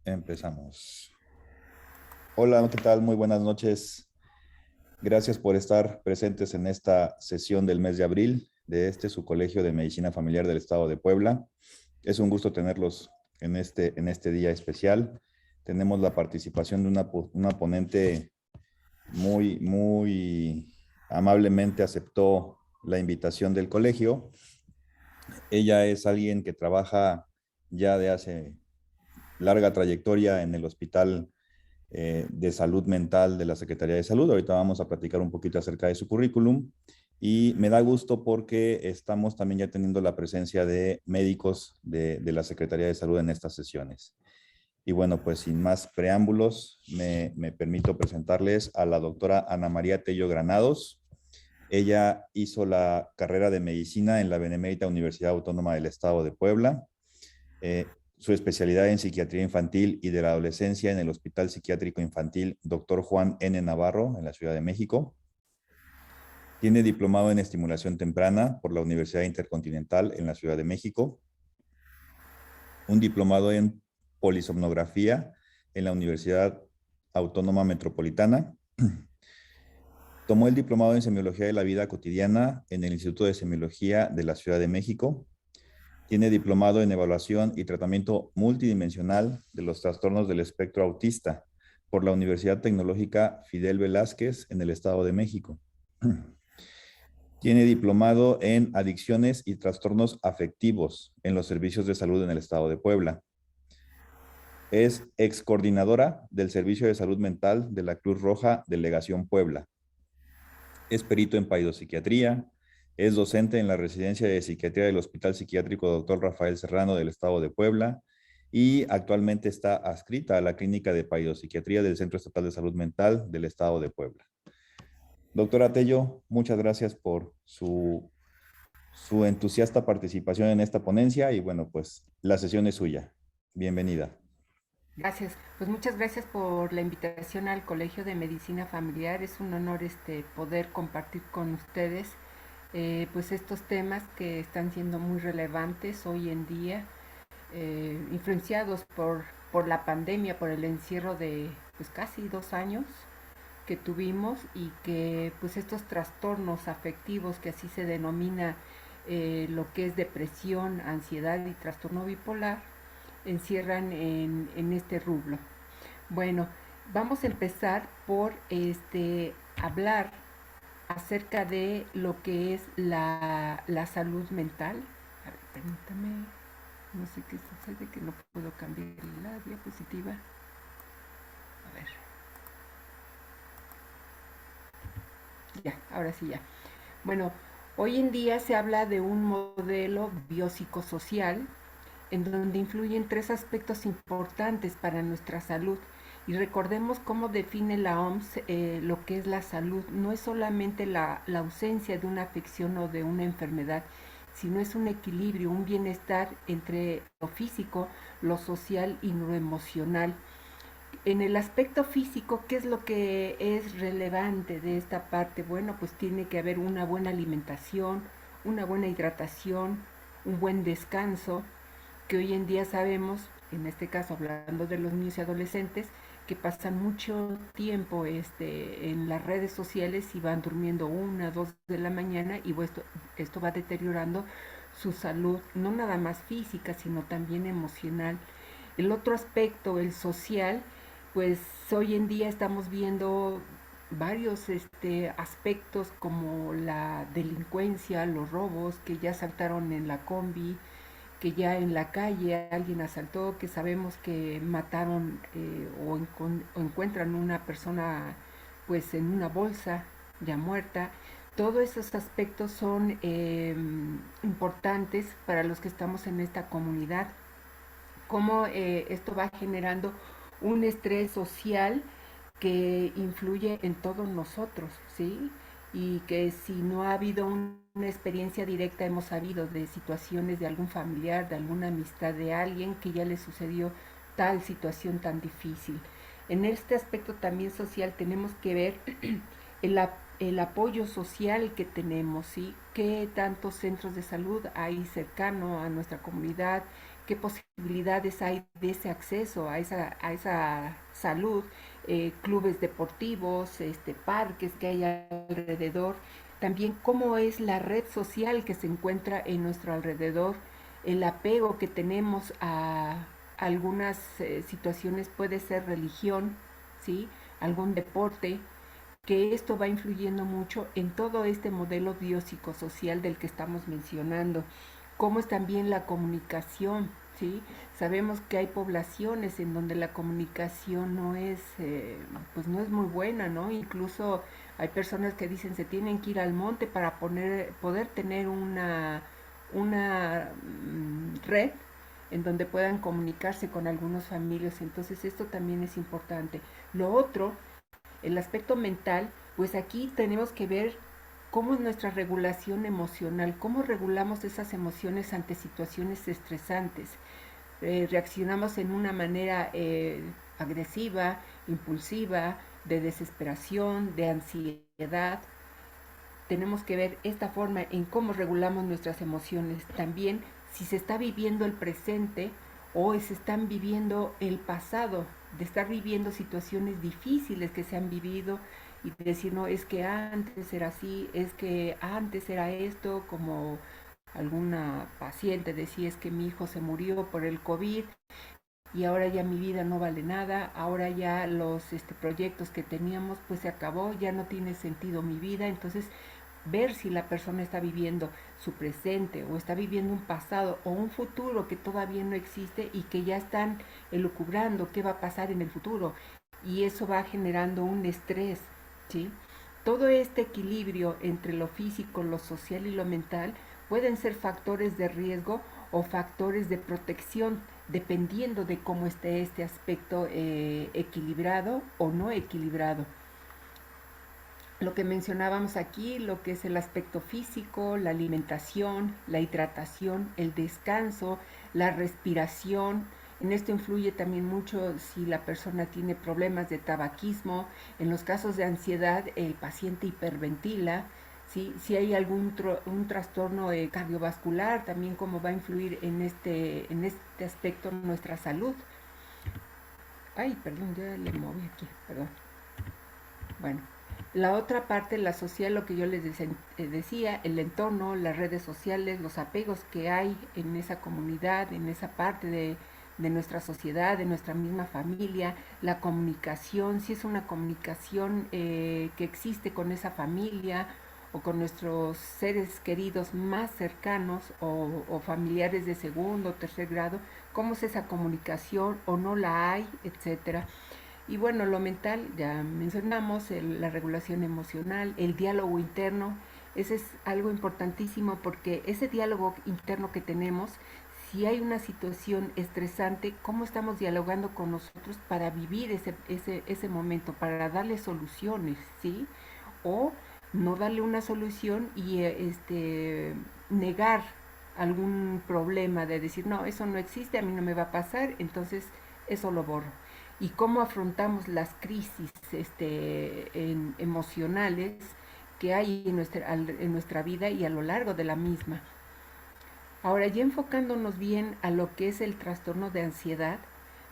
Empezamos. Hola, ¿qué tal? Muy buenas noches. Gracias por estar presentes en esta sesión del mes de abril de su Colegio de Medicina Familiar del Estado de Puebla. Es un gusto tenerlos en este día especial. Tenemos la participación de una ponente muy amablemente aceptó la invitación del colegio. Ella es alguien que trabaja ya de hace larga trayectoria en el Hospital de Salud Mental de la Secretaría de Salud. Ahorita vamos a platicar un poquito acerca de su currículum y me da gusto porque estamos también ya teniendo la presencia de médicos de la Secretaría de Salud en estas sesiones. Y bueno, pues sin más preámbulos, me permito presentarles a la doctora Ana María Tello Granados. Ella hizo la carrera de medicina en la Benemérita Universidad Autónoma del Estado de Puebla. Su especialidad en psiquiatría infantil y de la adolescencia en el Hospital Psiquiátrico Infantil Dr. Juan N. Navarro, en la Ciudad de México. Tiene diplomado en estimulación temprana por la Universidad Intercontinental en la Ciudad de México. Un diplomado en polisomnografía en la Universidad Autónoma Metropolitana. Tomó el diplomado en semiología de la vida cotidiana en el Instituto de Semiología de la Ciudad de México. Tiene diplomado en evaluación y tratamiento multidimensional de los trastornos del espectro autista por la Universidad Tecnológica Fidel Velázquez en el Estado de México. Tiene diplomado en adicciones y trastornos afectivos en los servicios de salud en el Estado de Puebla. Es ex coordinadora del Servicio de Salud Mental de la Cruz Roja Delegación Puebla. Es perito en paidopsiquiatría. Es docente en la residencia de psiquiatría del Hospital Psiquiátrico Dr. Rafael Serrano del Estado de Puebla y actualmente está adscrita a la Clínica de Paidopsiquiatría del Centro Estatal de Salud Mental del Estado de Puebla. Doctora Tello, muchas gracias por su entusiasta participación en esta ponencia y bueno, pues la sesión es suya. Bienvenida. Gracias. Pues muchas gracias por la invitación al Colegio de Medicina Familiar. Es un honor poder compartir con ustedes pues estos temas que están siendo muy relevantes hoy en día, influenciados por la pandemia, por el encierro de pues casi 2 años que tuvimos y que pues estos trastornos afectivos que así se denomina lo que es depresión, ansiedad y trastorno bipolar encierran en este rublo. Bueno, vamos a empezar por hablar acerca de lo que es la salud mental. A ver, permítame, no sé qué sucede, que no puedo cambiar la diapositiva. A ver, ya, ahora sí ya. Bueno, hoy en día se habla de un modelo biopsicosocial en donde influyen tres aspectos importantes para nuestra salud. Y recordemos cómo define la OMS lo que es la salud. No es solamente la ausencia de una afección o de una enfermedad, sino es un equilibrio, un bienestar entre lo físico, lo social y lo emocional. En el aspecto físico, ¿qué es lo que es relevante de esta parte? Bueno, pues tiene que haber una buena alimentación, una buena hidratación, un buen descanso, que hoy en día sabemos, en este caso hablando de los niños y adolescentes, que pasan mucho tiempo en las redes sociales y van durmiendo 1, 2 de la mañana y esto va deteriorando su salud, no nada más física, sino también emocional. El otro aspecto, el social, pues hoy en día estamos viendo varios aspectos como la delincuencia, los robos que ya saltaron en la combi, que ya en la calle alguien asaltó, que sabemos que mataron o encuentran una persona pues en una bolsa ya muerta. Todos esos aspectos son importantes para los que estamos en esta comunidad. Cómo esto va generando un estrés social que influye en todos nosotros, ¿sí? Y que si no ha habido una experiencia directa, hemos sabido de situaciones de algún familiar, de alguna amistad de alguien que ya le sucedió tal situación tan difícil. En este aspecto también social tenemos que ver el apoyo social que tenemos, ¿sí? ¿Qué tantos centros de salud hay cercano a nuestra comunidad? qué posibilidades hay de ese acceso a esa salud, clubes deportivos, parques que hay alrededor, también cómo es la red social que se encuentra en nuestro alrededor, el apego que tenemos a algunas situaciones, puede ser religión, ¿sí? Algún deporte, que esto va influyendo mucho en todo este modelo biopsicosocial del que estamos mencionando. Cómo es también la comunicación, ¿sí? Sabemos que hay poblaciones en donde la comunicación no es, pues no es muy buena, ¿no? Incluso hay personas que dicen se tienen que ir al monte para poder tener una red en donde puedan comunicarse con algunos familiares. Entonces esto también es importante. Lo otro, el aspecto mental, pues aquí tenemos que ver cómo es nuestra regulación emocional, cómo regulamos esas emociones ante situaciones estresantes. Reaccionamos en una manera agresiva, impulsiva, de desesperación, de ansiedad. Tenemos que ver esta forma en cómo regulamos nuestras emociones. También si se está viviendo el presente o se están viviendo el pasado, de estar viviendo situaciones difíciles que se han vivido y decir, no, es que antes era así, es que antes era esto, como alguna paciente decía, es que mi hijo se murió por el COVID y ahora ya mi vida no vale nada, ahora ya los proyectos que teníamos pues se acabó, ya no tiene sentido mi vida. Entonces ver si la persona está viviendo su presente o está viviendo un pasado o un futuro que todavía no existe y que ya están elucubrando qué va a pasar en el futuro, y eso va generando un estrés, ¿sí? Todo este equilibrio entre lo físico, lo social y lo mental pueden ser factores de riesgo o factores de protección, dependiendo de cómo esté este aspecto equilibrado o no equilibrado. Lo que mencionábamos aquí, lo que es el aspecto físico, la alimentación, la hidratación, el descanso, la respiración. En esto influye también mucho si la persona tiene problemas de tabaquismo. En los casos de ansiedad, el paciente hiperventila. ¿Sí? Si hay un trastorno cardiovascular, también cómo va a influir en este aspecto nuestra salud. Ay, perdón, ya le moví aquí, perdón. Bueno, la otra parte, la social, lo que yo les decía, el entorno, las redes sociales, los apegos que hay en esa comunidad, en esa parte de nuestra sociedad, de nuestra misma familia, la comunicación, si es una comunicación que existe con esa familia o con nuestros seres queridos más cercanos o familiares de segundo o tercer grado, cómo es esa comunicación o no la hay, etcétera. Y bueno, lo mental, ya mencionamos, la regulación emocional, el diálogo interno, ese es algo importantísimo porque ese diálogo interno que tenemos, si hay una situación estresante, ¿cómo estamos dialogando con nosotros para vivir ese momento, para darle soluciones, ¿sí? O no darle una solución y negar algún problema de decir, no, eso no existe, a mí no me va a pasar, entonces eso lo borro. Y cómo afrontamos las crisis emocionales que hay en nuestra vida y a lo largo de la misma. Ahora, ya enfocándonos bien a lo que es el trastorno de ansiedad,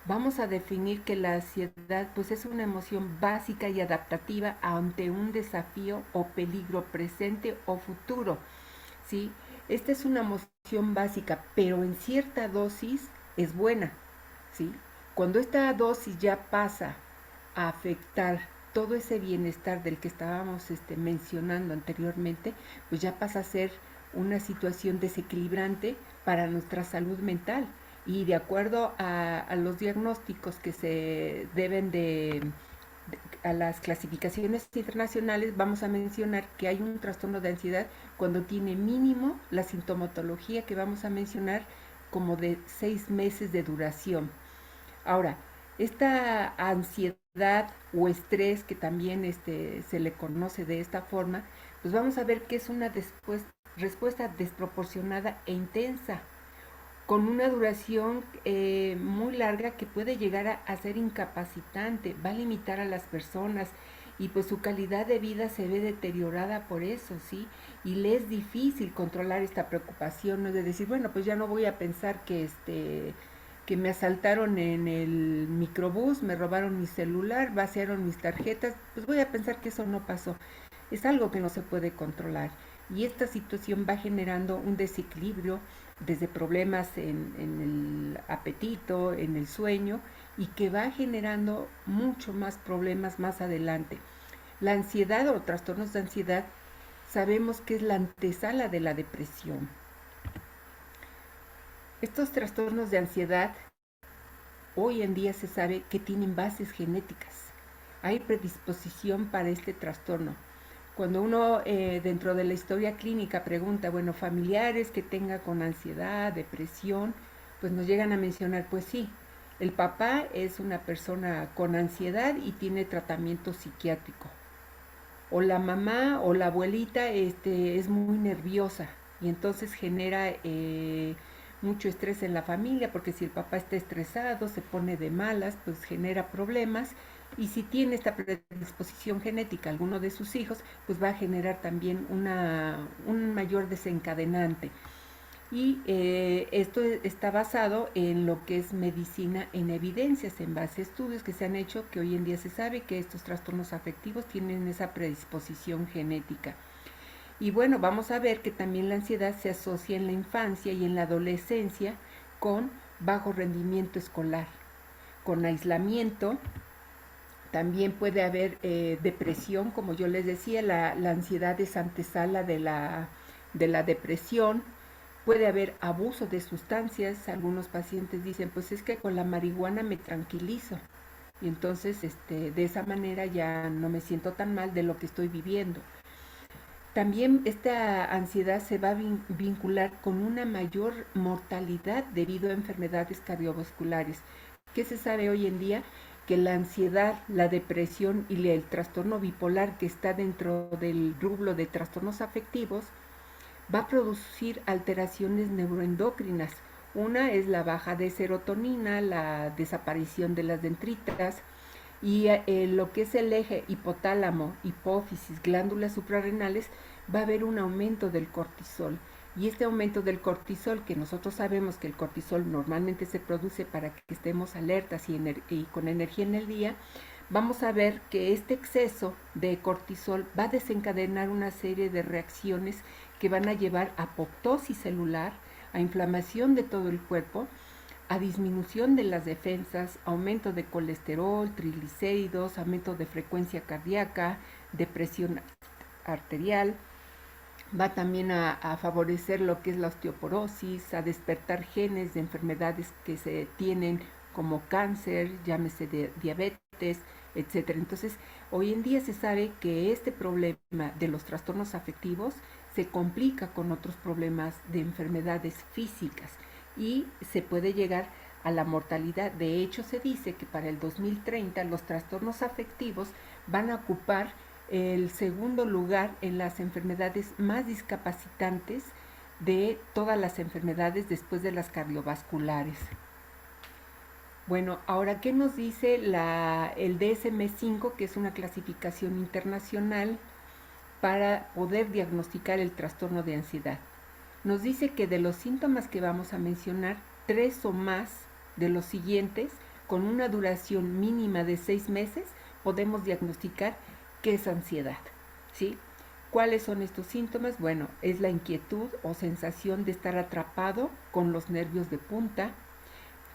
vamos a definir que la ansiedad pues es una emoción básica y adaptativa ante un desafío o peligro presente o futuro, ¿sí? Esta es una emoción básica, pero en cierta dosis es buena, ¿sí? Cuando esta dosis ya pasa a afectar todo ese bienestar del que estábamos mencionando anteriormente, pues ya pasa a ser una situación desequilibrante para nuestra salud mental. Y de acuerdo a los diagnósticos que se deben a las clasificaciones internacionales, vamos a mencionar que hay un trastorno de ansiedad cuando tiene mínimo la sintomatología que vamos a mencionar como de 6 meses de duración. Ahora, esta ansiedad o estrés, que también se le conoce de esta forma, pues vamos a ver que es una respuesta desproporcionada e intensa, con una duración muy larga que puede llegar a ser incapacitante, va a limitar a las personas y pues su calidad de vida se ve deteriorada por eso, ¿sí? Y le es difícil controlar esta preocupación, ¿no? De decir, bueno, pues ya no voy a pensar que me asaltaron en el microbús, me robaron mi celular, vaciaron mis tarjetas, pues voy a pensar que eso no pasó. Es algo que no se puede controlar. Y esta situación va generando un desequilibrio desde problemas en el apetito, en el sueño, y que va generando mucho más problemas más adelante. La ansiedad o trastornos de ansiedad sabemos que es la antesala de la depresión. Estos trastornos de ansiedad hoy en día se sabe que tienen bases genéticas. Hay predisposición para este trastorno. Cuando uno dentro de la historia clínica pregunta, bueno, familiares que tenga con ansiedad, depresión, pues nos llegan a mencionar, pues sí, el papá es una persona con ansiedad y tiene tratamiento psiquiátrico. O la mamá o la abuelita es muy nerviosa y entonces genera mucho estrés en la familia, porque si el papá está estresado, se pone de malas, pues genera problemas. Y si tiene esta predisposición genética alguno de sus hijos, pues va a generar también un mayor desencadenante. Y esto está basado en lo que es medicina en evidencias, en base a estudios que se han hecho, que hoy en día se sabe que estos trastornos afectivos tienen esa predisposición genética. Y bueno, vamos a ver que también la ansiedad se asocia en la infancia y en la adolescencia con bajo rendimiento escolar, con aislamiento. También puede haber depresión, como yo les decía, la ansiedad es antesala de la depresión. Puede haber abuso de sustancias. Algunos pacientes dicen, pues es que con la marihuana me tranquilizo. Y entonces de esa manera ya no me siento tan mal de lo que estoy viviendo. También esta ansiedad se va a vincular con una mayor mortalidad debido a enfermedades cardiovasculares. ¿Qué se sabe hoy en día? Que la ansiedad, la depresión y el trastorno bipolar que está dentro del rublo de trastornos afectivos va a producir alteraciones neuroendocrinas. Una es la baja de serotonina, la desaparición de las dendritas, y lo que es el eje hipotálamo, hipófisis, glándulas suprarrenales, va a haber un aumento del cortisol. Y este aumento del cortisol, que nosotros sabemos que el cortisol normalmente se produce para que estemos alertas y con energía en el día, vamos a ver que este exceso de cortisol va a desencadenar una serie de reacciones que van a llevar a apoptosis celular, a inflamación de todo el cuerpo, a disminución de las defensas, aumento de colesterol, triglicéridos, aumento de frecuencia cardíaca, depresión arterial. Va también a favorecer lo que es la osteoporosis, a despertar genes de enfermedades que se tienen como cáncer, llámese de diabetes, etcétera. Entonces, hoy en día se sabe que este problema de los trastornos afectivos se complica con otros problemas de enfermedades físicas y se puede llegar a la mortalidad. De hecho, se dice que para el 2030 los trastornos afectivos van a ocupar el segundo lugar en las enfermedades más discapacitantes de todas las enfermedades después de las cardiovasculares. Bueno, ahora, ¿qué nos dice el DSM-5, que es una clasificación internacional para poder diagnosticar el trastorno de ansiedad? Nos dice que de los síntomas que vamos a mencionar, 3 o más de los siguientes, con una duración mínima de 6 meses, podemos diagnosticar qué es ansiedad, ¿sí? ¿Cuáles son estos síntomas? Bueno, es la inquietud o sensación de estar atrapado con los nervios de punta,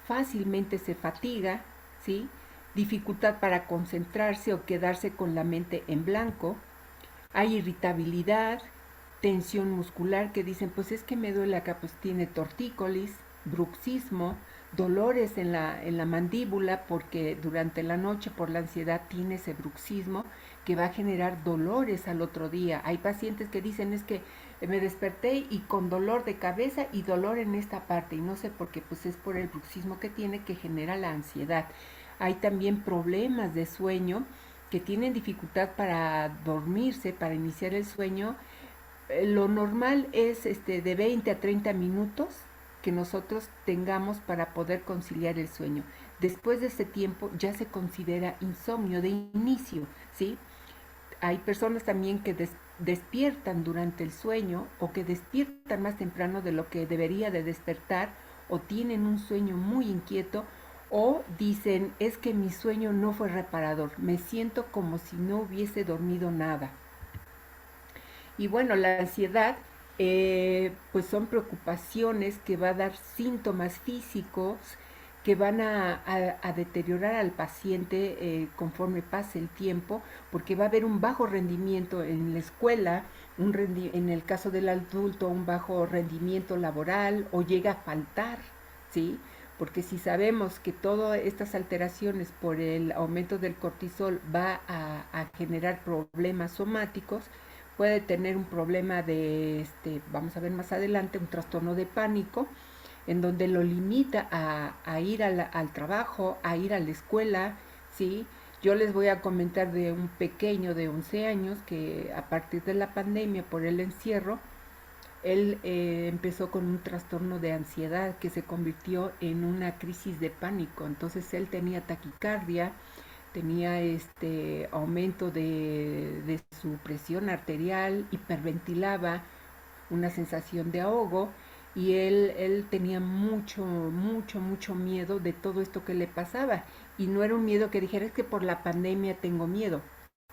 fácilmente se fatiga, ¿sí? Dificultad para concentrarse o quedarse con la mente en blanco, hay irritabilidad, tensión muscular, que dicen, pues es que me duele acá, pues tiene tortícolis, bruxismo, dolores en la mandíbula, porque durante la noche por la ansiedad tiene ese bruxismo que va a generar dolores al otro día. Hay pacientes que dicen, es que me desperté y con dolor de cabeza y dolor en esta parte, y no sé por qué, pues es por el bruxismo que tiene, que genera la ansiedad. Hay también problemas de sueño, que tienen dificultad para dormirse, para iniciar el sueño. Lo normal es de 20 a 30 minutos que nosotros tengamos para poder conciliar el sueño. Después de ese tiempo ya se considera insomnio de inicio, ¿sí? hay personas también que despiertan durante el sueño o que despiertan más temprano de lo que debería de despertar o tienen un sueño muy inquieto o dicen es que mi sueño no fue reparador, me siento como si no hubiese dormido nada. Y bueno, la ansiedad pues son preocupaciones que va a dar síntomas físicos que van a deteriorar al paciente conforme pase el tiempo, porque va a haber un bajo rendimiento en la escuela, en el caso del adulto un bajo rendimiento laboral o llega a faltar, ¿sí? Porque si sabemos que todas estas alteraciones por el aumento del cortisol va a generar problemas somáticos, puede tener un problema de, vamos a ver más adelante, un trastorno de pánico, en donde lo limita a ir al trabajo, a ir a la escuela, ¿sí? Yo les voy a comentar de un pequeño de 11 años que a partir de la pandemia, por el encierro, él empezó con un trastorno de ansiedad que se convirtió en una crisis de pánico. Entonces él tenía taquicardia, tenía aumento de su presión arterial, hiperventilaba, una sensación de ahogo y él tenía mucho miedo de todo esto que le pasaba. Y no era un miedo que dijera es que por la pandemia tengo miedo,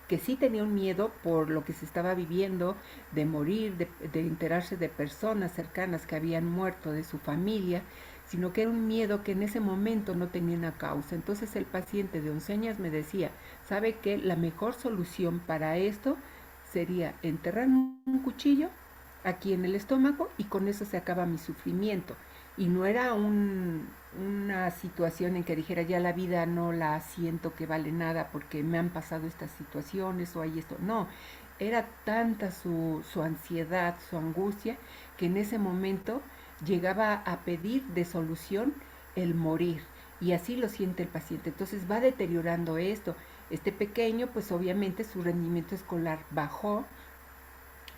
que sí tenía un miedo por lo que se estaba viviendo, de morir, de enterarse de personas cercanas que habían muerto, de su familia, sino que era un miedo que en ese momento no tenía una causa. Entonces el paciente de 11 años me decía, ¿sabe qué? La mejor solución para esto sería enterrar un cuchillo aquí en el estómago y con eso se acaba mi sufrimiento. Y no era una situación en que dijera ya la vida no la siento que vale nada porque me han pasado estas situaciones o hay esto. No, era tanta su ansiedad, su angustia, que en ese momento llegaba a pedir de solución el morir. Y así lo siente el paciente. Entonces va deteriorando esto. Este pequeño, pues obviamente su rendimiento escolar bajó,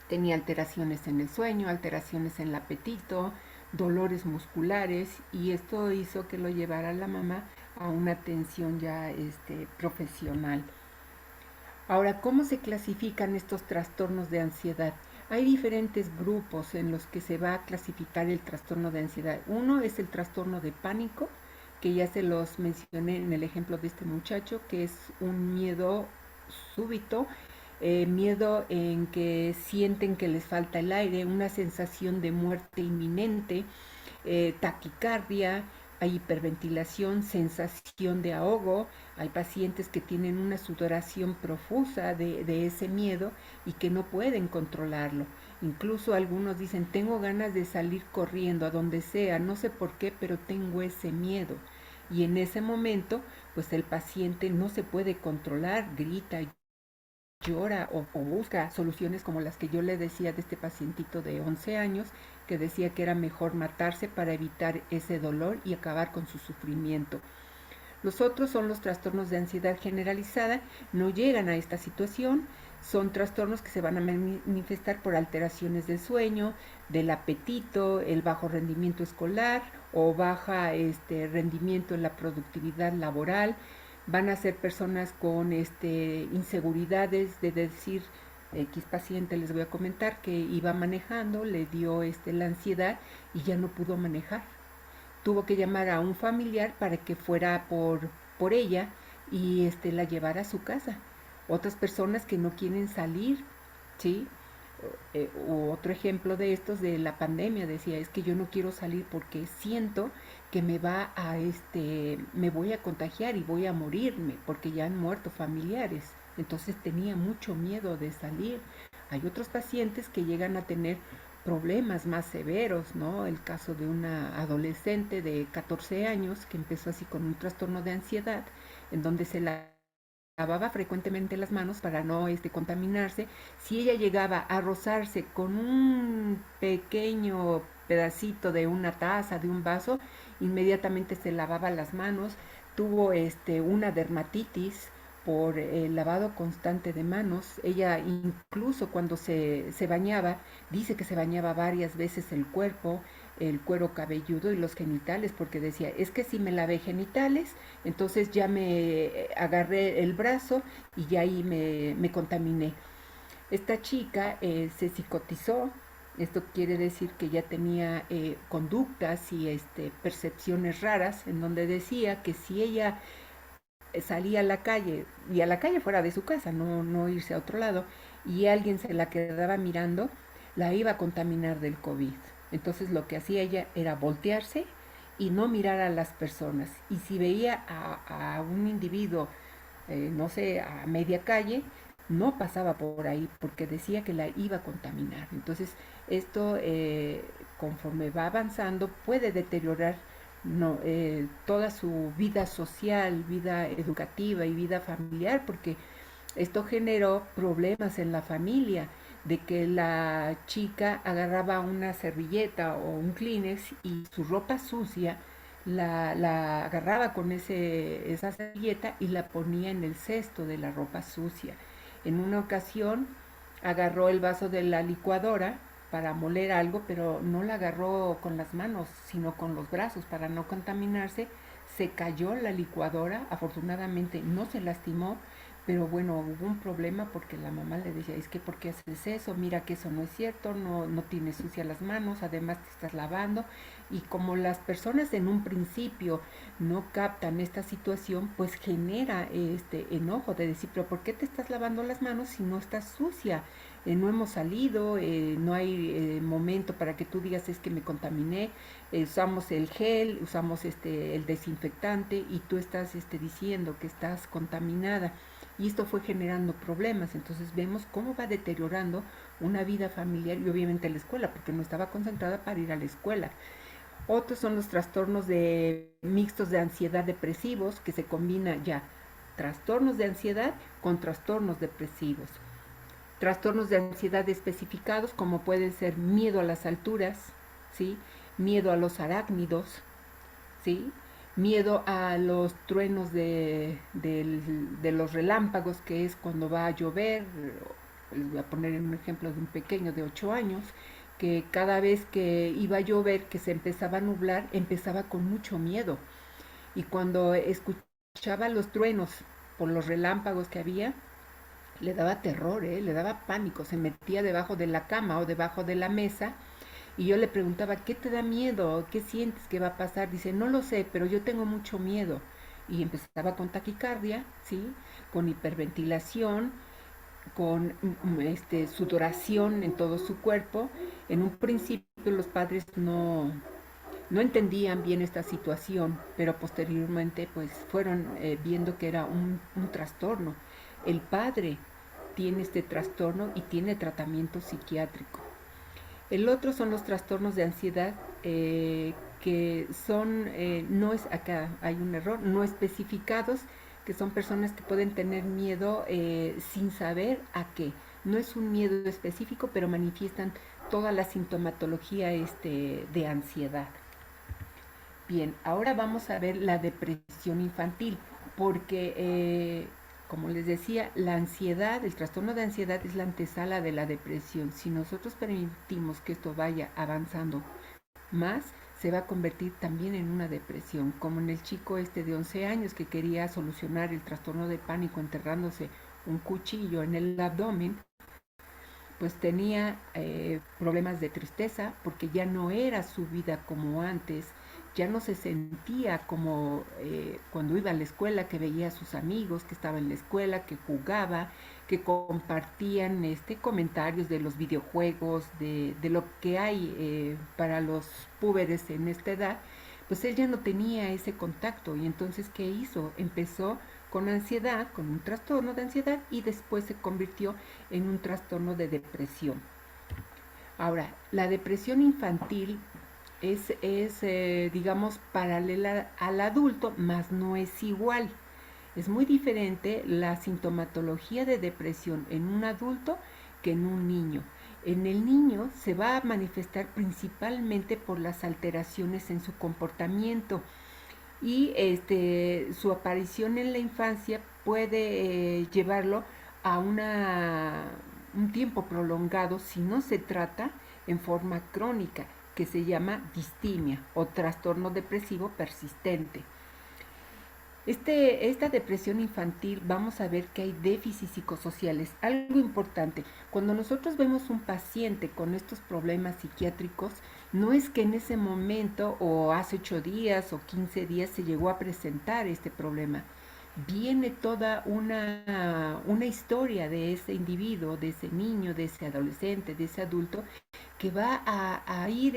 tenía alteraciones en el sueño, alteraciones en el apetito, dolores musculares y esto hizo que lo llevara la mamá a una atención ya profesional. Ahora, ¿cómo se clasifican estos trastornos de ansiedad? Hay diferentes grupos en los que se va a clasificar el trastorno de ansiedad. Uno es el trastorno de pánico, que ya se los mencioné en el ejemplo de este muchacho, que es un miedo súbito, miedo en que sienten que les falta el aire, una sensación de muerte inminente, taquicardia, hay hiperventilación, sensación de ahogo, hay pacientes que tienen una sudoración profusa de ese miedo y que no pueden controlarlo. Incluso algunos dicen, tengo ganas de salir corriendo a donde sea, no sé por qué, pero tengo ese miedo. Y en ese momento, pues el paciente no se puede controlar, grita, llora o busca soluciones como las que yo le decía de este pacientito de 11 años, que decía que era mejor matarse para evitar ese dolor y acabar con su sufrimiento. Los otros son los trastornos de ansiedad generalizada, no llegan a esta situación, son trastornos que se van a manifestar por alteraciones del sueño, del apetito, el bajo rendimiento escolar o baja rendimiento en la productividad laboral. Van a ser personas con inseguridades de decir, X paciente les voy a comentar que iba manejando, le dio la ansiedad y ya no pudo manejar, tuvo que llamar a un familiar para que fuera por ella y la llevara a su casa. Otras personas que no quieren salir, ¿sí? Otro ejemplo de estos de la pandemia decía, es que yo no quiero salir porque siento que me voy a contagiar y voy a morirme porque ya han muerto familiares. Entonces tenía mucho miedo de salir. Hay otros pacientes que llegan a tener problemas más severos, ¿no? El caso de una adolescente de 14 años que empezó así con un trastorno de ansiedad, en donde se lavaba frecuentemente las manos para no contaminarse. Si ella llegaba a rozarse con un pequeño pedacito de una taza, de un vaso, inmediatamente se lavaba las manos. Tuvo una dermatitis por el lavado constante de manos. Ella incluso cuando se bañaba, dice que se bañaba varias veces el cuerpo, el cuero cabelludo y los genitales, porque decía, es que si me lavé genitales, entonces ya me agarré el brazo y ya ahí me contaminé. Esta chica se psicotizó, esto quiere decir que ya tenía conductas y percepciones raras, en donde decía que si ella salía a la calle, y a la calle fuera de su casa, no irse a otro lado, y alguien se la quedaba mirando, la iba a contaminar del COVID. Entonces lo que hacía ella era voltearse y no mirar a las personas. Y si veía a un individuo, no sé, a media calle, no pasaba por ahí porque decía que la iba a contaminar. Entonces esto, conforme va avanzando, puede deteriorar no, toda su vida social, vida educativa y vida familiar, porque esto generó problemas en la familia, de que la chica agarraba una servilleta o un Kleenex y su ropa sucia la agarraba con esa servilleta y la ponía en el cesto de la ropa sucia. En una ocasión agarró el vaso de la licuadora para moler algo, pero no la agarró con las manos, sino con los brazos para no contaminarse. Se cayó la licuadora, afortunadamente no se lastimó, pero bueno, hubo un problema porque la mamá le decía, es que ¿por qué haces eso? Mira que eso no es cierto, no tienes sucia las manos, además te estás lavando. Y como las personas en un principio no captan esta situación, pues genera este enojo de decir, pero ¿por qué te estás lavando las manos si no estás sucia? No hemos salido, no hay momento para que tú digas es que me contaminé, usamos el gel, usamos el desinfectante y tú estás diciendo que estás contaminada. Y esto fue generando problemas, entonces vemos cómo va deteriorando una vida familiar y obviamente la escuela, porque no estaba concentrada para ir a la escuela. Otros son los trastornos mixtos de ansiedad depresivos, que se combina ya trastornos de ansiedad con trastornos depresivos. Trastornos de ansiedad especificados como pueden ser miedo a las alturas, ¿sí? Miedo a los arácnidos, ¿sí? Miedo a los truenos de los relámpagos, que es cuando va a llover. Les voy a poner un ejemplo de un pequeño de 8 años, que cada vez que iba a llover, que se empezaba a nublar, empezaba con mucho miedo. Y cuando escuchaba los truenos por los relámpagos que había, le daba terror, le daba pánico, se metía debajo de la cama o debajo de la mesa y yo le preguntaba, ¿qué te da miedo? ¿Qué sientes que va a pasar? Dice, no lo sé, pero yo tengo mucho miedo. Y empezaba con taquicardia, ¿sí? Con hiperventilación, con sudoración en todo su cuerpo. En un principio los padres no entendían bien esta situación, pero posteriormente pues fueron viendo que era un trastorno. El padre tiene este trastorno y tiene tratamiento psiquiátrico. El otro son los trastornos de ansiedad que son, no es, acá hay un error, no especificados, que son personas que pueden tener miedo sin saber a qué. No es un miedo específico, pero manifiestan toda la sintomatología de ansiedad. Bien, ahora vamos a ver la depresión infantil, porque como les decía, la ansiedad, el trastorno de ansiedad es la antesala de la depresión. Si nosotros permitimos que esto vaya avanzando más, se va a convertir también en una depresión, como en el chico de 11 años que quería solucionar el trastorno de pánico enterrándose un cuchillo en el abdomen, pues tenía problemas de tristeza porque ya no era su vida como antes, ya no se sentía como cuando iba a la escuela, que veía a sus amigos, que estaba en la escuela, que jugaba, que compartían comentarios de los videojuegos, de lo que hay para los púberes en esta edad. Pues él ya no tenía ese contacto y entonces ¿qué hizo? Empezó con ansiedad, con un trastorno de ansiedad y después se convirtió en un trastorno de depresión. Ahora, la depresión infantil digamos, paralela al adulto, mas no es igual. Es muy diferente la sintomatología de depresión en un adulto que en un niño. En el niño se va a manifestar principalmente por las alteraciones en su comportamiento y su aparición en la infancia puede llevarlo a un tiempo prolongado si no se trata en forma crónica. que se llama distimia o trastorno depresivo persistente. Esta depresión infantil, vamos a ver que hay déficits psicosociales. Algo importante, cuando nosotros vemos un paciente con estos problemas psiquiátricos, no es que en ese momento o hace 8 días o 15 días se llegó a presentar este problema. Viene toda una historia de ese individuo, de ese niño, de ese adolescente, de ese adulto, que va a ir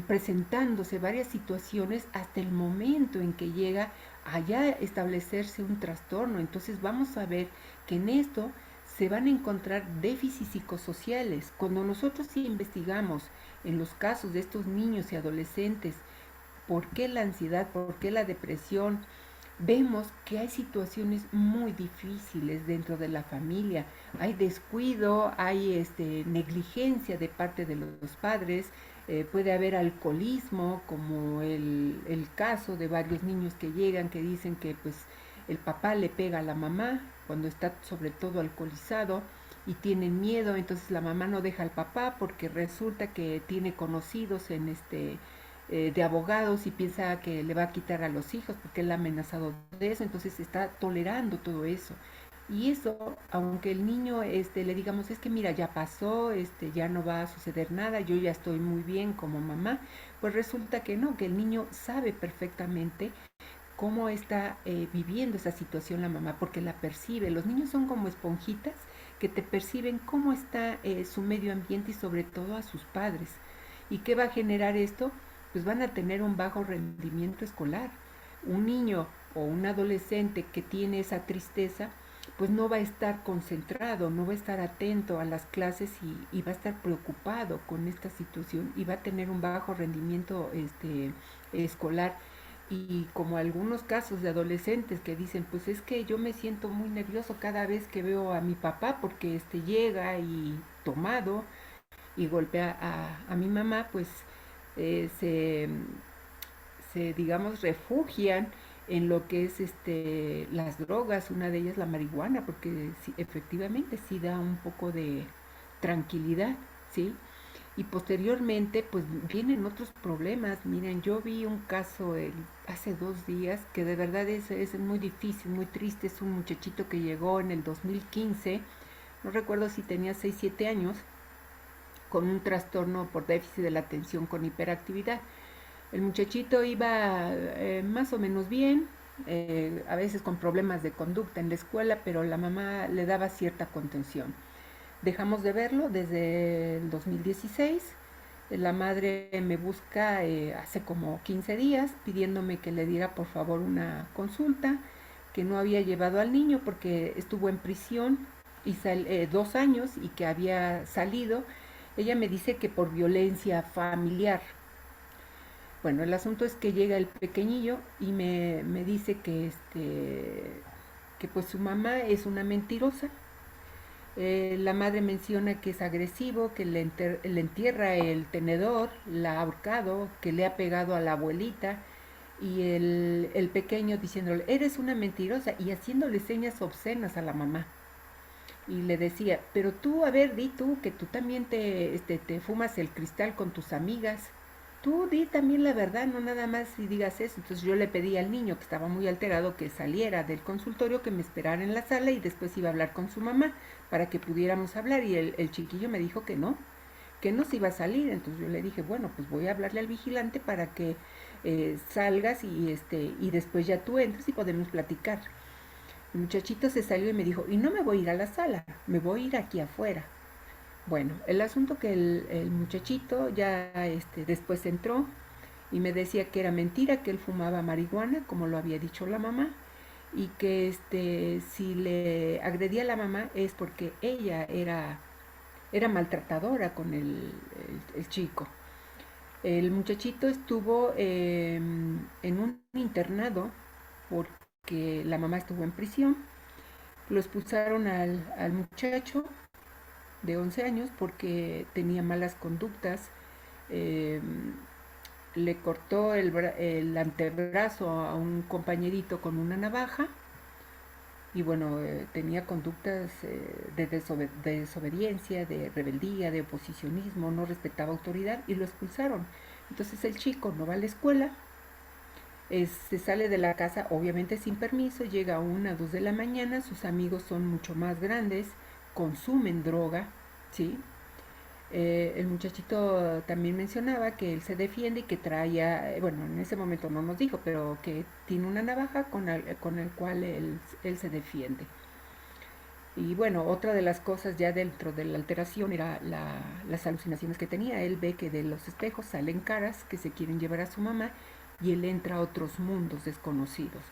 presentándose varias situaciones hasta el momento en que llega a ya establecerse un trastorno. Entonces vamos a ver que en esto se van a encontrar déficits psicosociales. Cuando nosotros investigamos en los casos de estos niños y adolescentes por qué la ansiedad, por qué la depresión, vemos que hay situaciones muy difíciles dentro de la familia. Hay descuido, hay negligencia de parte de los padres, puede haber alcoholismo, como el caso de varios niños que llegan que dicen que pues el papá le pega a la mamá cuando está sobre todo alcoholizado y tienen miedo, entonces la mamá no deja al papá porque resulta que tiene conocidos de abogados y piensa que le va a quitar a los hijos porque él ha amenazado de eso, entonces está tolerando todo eso. Y eso, aunque el niño le digamos, es que mira, ya pasó, ya no va a suceder nada, yo ya estoy muy bien como mamá, pues resulta que no, que el niño sabe perfectamente cómo está viviendo esa situación la mamá, porque la percibe. Los niños son como esponjitas que te perciben cómo está su medio ambiente y sobre todo a sus padres. ¿Y qué va a generar esto? Pues van a tener un bajo rendimiento escolar. Un niño o un adolescente que tiene esa tristeza, pues no va a estar concentrado, no va a estar atento a las clases y va a estar preocupado con esta situación y va a tener un bajo rendimiento escolar. Y como algunos casos de adolescentes que dicen, pues es que yo me siento muy nervioso cada vez que veo a mi papá porque llega y tomado y golpea a mi mamá, pues eh, se, digamos, refugian en lo que es las drogas, una de ellas la marihuana, porque sí, efectivamente sí da un poco de tranquilidad, ¿sí? Y posteriormente, pues vienen otros problemas. Miren, yo vi un caso hace 2 días que de verdad es muy difícil, muy triste. Es un muchachito que llegó en el 2015, no recuerdo si tenía 6 7 años, con un trastorno por déficit de la atención con hiperactividad. El muchachito iba más o menos bien, a veces con problemas de conducta en la escuela, pero la mamá le daba cierta contención. Dejamos de verlo desde el 2016. La madre me busca hace como 15 días pidiéndome que le diera por favor una consulta, que no había llevado al niño porque estuvo en prisión y 2 años y que había salido. Ella me dice que por violencia familiar. Bueno, el asunto es que llega el pequeñillo y me dice que pues su mamá es una mentirosa. La madre menciona que es agresivo, que le entierra el tenedor, la ha ahorcado, que le ha pegado a la abuelita y el pequeño diciéndole, eres una mentirosa y haciéndole señas obscenas a la mamá. Y le decía, pero tú, a ver, di tú, que tú también te fumas el cristal con tus amigas. Tú di también la verdad, no nada más si digas eso. Entonces yo le pedí al niño, que estaba muy alterado, que saliera del consultorio, que me esperara en la sala y después iba a hablar con su mamá para que pudiéramos hablar. Y el chiquillo me dijo que no se iba a salir. Entonces yo le dije, bueno, pues voy a hablarle al vigilante para que salgas y después ya tú entres y podemos platicar. El muchachito se salió y me dijo, y no me voy a ir a la sala, me voy a ir aquí afuera. Bueno, el asunto que el muchachito ya después entró y me decía que era mentira, que él fumaba marihuana, como lo había dicho la mamá, y que si le agredía a la mamá es porque ella era maltratadora con el chico. El muchachito estuvo en un internado porque la mamá estuvo en prisión. Lo expulsaron al muchacho de 11 años porque tenía malas conductas. Eh, Le cortó el antebrazo a un compañerito con una navaja. y bueno, tenía conductas de desobediencia, de rebeldía, de oposicionismo, no respetaba autoridad y lo expulsaron. Entonces el chico no va a la escuela, se sale de la casa obviamente sin permiso, llega a 1, 2 de la mañana, sus amigos son mucho más grandes, consumen droga, ¿sí? El muchachito también mencionaba que él se defiende y que traía, bueno, en ese momento no nos dijo, pero que tiene una navaja con el cual él se defiende. Y bueno, otra de las cosas ya dentro de la alteración era las alucinaciones que tenía. Él ve que de los espejos salen caras que se quieren llevar a su mamá y él entra a otros mundos desconocidos.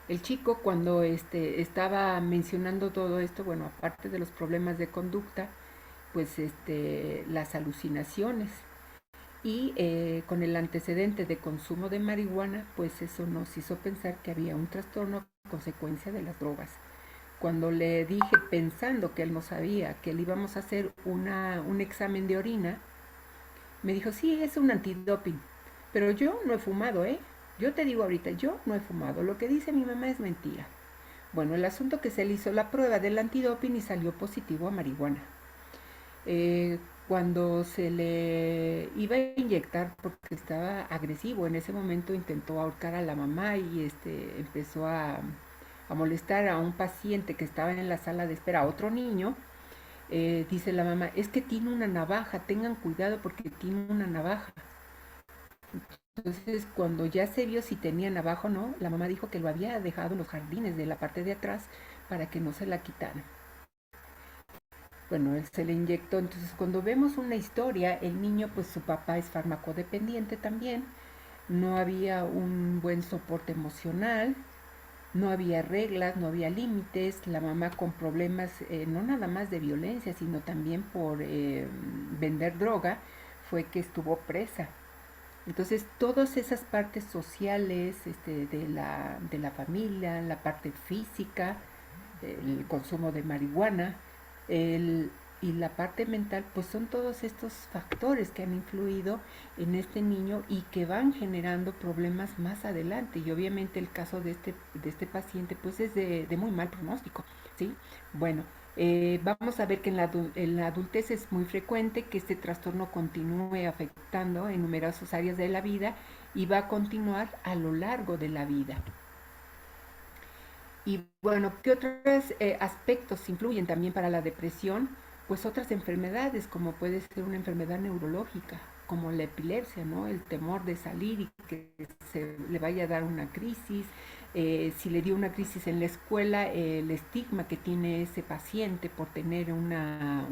El chico cuando estaba mencionando todo esto, bueno, aparte de los problemas de conducta, pues las alucinaciones y con el antecedente de consumo de marihuana, pues eso nos hizo pensar que había un trastorno a consecuencia de las drogas. Cuando le dije, pensando que él no sabía, que le íbamos a hacer un examen de orina, me dijo, sí, es un antidoping, pero yo no he fumado, ¿eh? Yo te digo ahorita, yo no he fumado, lo que dice mi mamá es mentira. Bueno, el asunto que se le hizo la prueba del antidoping y salió positivo a marihuana. Eh, Cuando se le iba a inyectar porque estaba agresivo, en ese momento intentó ahorcar a la mamá y empezó a molestar a un paciente que estaba en la sala de espera, a otro niño. Dice la mamá, es que tiene una navaja, tengan cuidado porque tiene una navaja. Entonces, cuando ya se vio si tenía navaja o no, la mamá dijo que lo había dejado en los jardines de la parte de atrás para que no se la quitaran. Bueno, él se le inyectó. Entonces, cuando vemos una historia, el niño, pues su papá es farmacodependiente también, no había un buen soporte emocional, no había reglas, no había límites, la mamá con problemas no nada más de violencia, sino también por vender droga, fue que estuvo presa. Entonces, todas esas partes sociales de la familia, la parte física, el consumo de marihuana, el, y la parte mental, pues son todos estos factores que han influido en este niño y que van generando problemas más adelante. Y obviamente el caso de este paciente, pues es de muy mal pronóstico, ¿sí? Bueno, vamos a ver que en la adultez es muy frecuente que este trastorno continúe afectando en numerosas áreas de la vida y va a continuar a lo largo de la vida. Y bueno, ¿qué otros aspectos influyen también para la depresión? Pues otras enfermedades, como puede ser una enfermedad neurológica, como la epilepsia, ¿no? El temor de salir y que se le vaya a dar una crisis. Si le dio una crisis en la escuela, el estigma que tiene ese paciente por tener una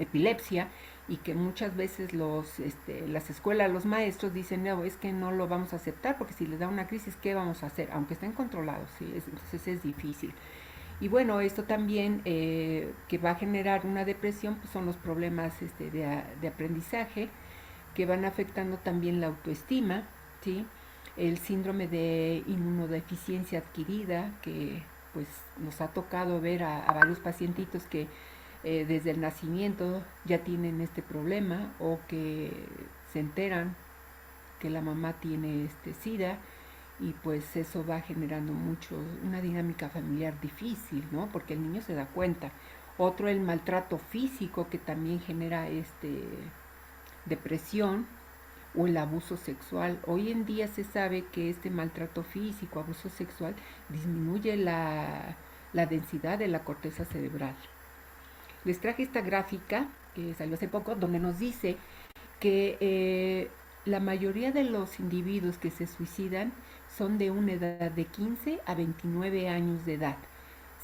epilepsia y que muchas veces las escuelas, los maestros dicen, no, es que no lo vamos a aceptar porque si les da una crisis, ¿qué vamos a hacer? Aunque estén controlados, ¿sí? Entonces es difícil. Y bueno, esto también que va a generar una depresión, pues son los problemas de aprendizaje que van afectando también la autoestima, ¿sí? El síndrome de inmunodeficiencia adquirida, que pues nos ha tocado ver a varios pacientitos que desde el nacimiento ya tienen este problema o que se enteran que la mamá tiene SIDA y pues eso va generando mucho una dinámica familiar difícil, ¿no? Porque el niño se da cuenta. Otro, el maltrato físico que también genera depresión o el abuso sexual. Hoy en día se sabe que este maltrato físico, abuso sexual, disminuye la densidad de la corteza cerebral. Les traje esta gráfica que salió hace poco donde nos dice que la mayoría de los individuos que se suicidan son de una edad de 15 a 29 años de edad,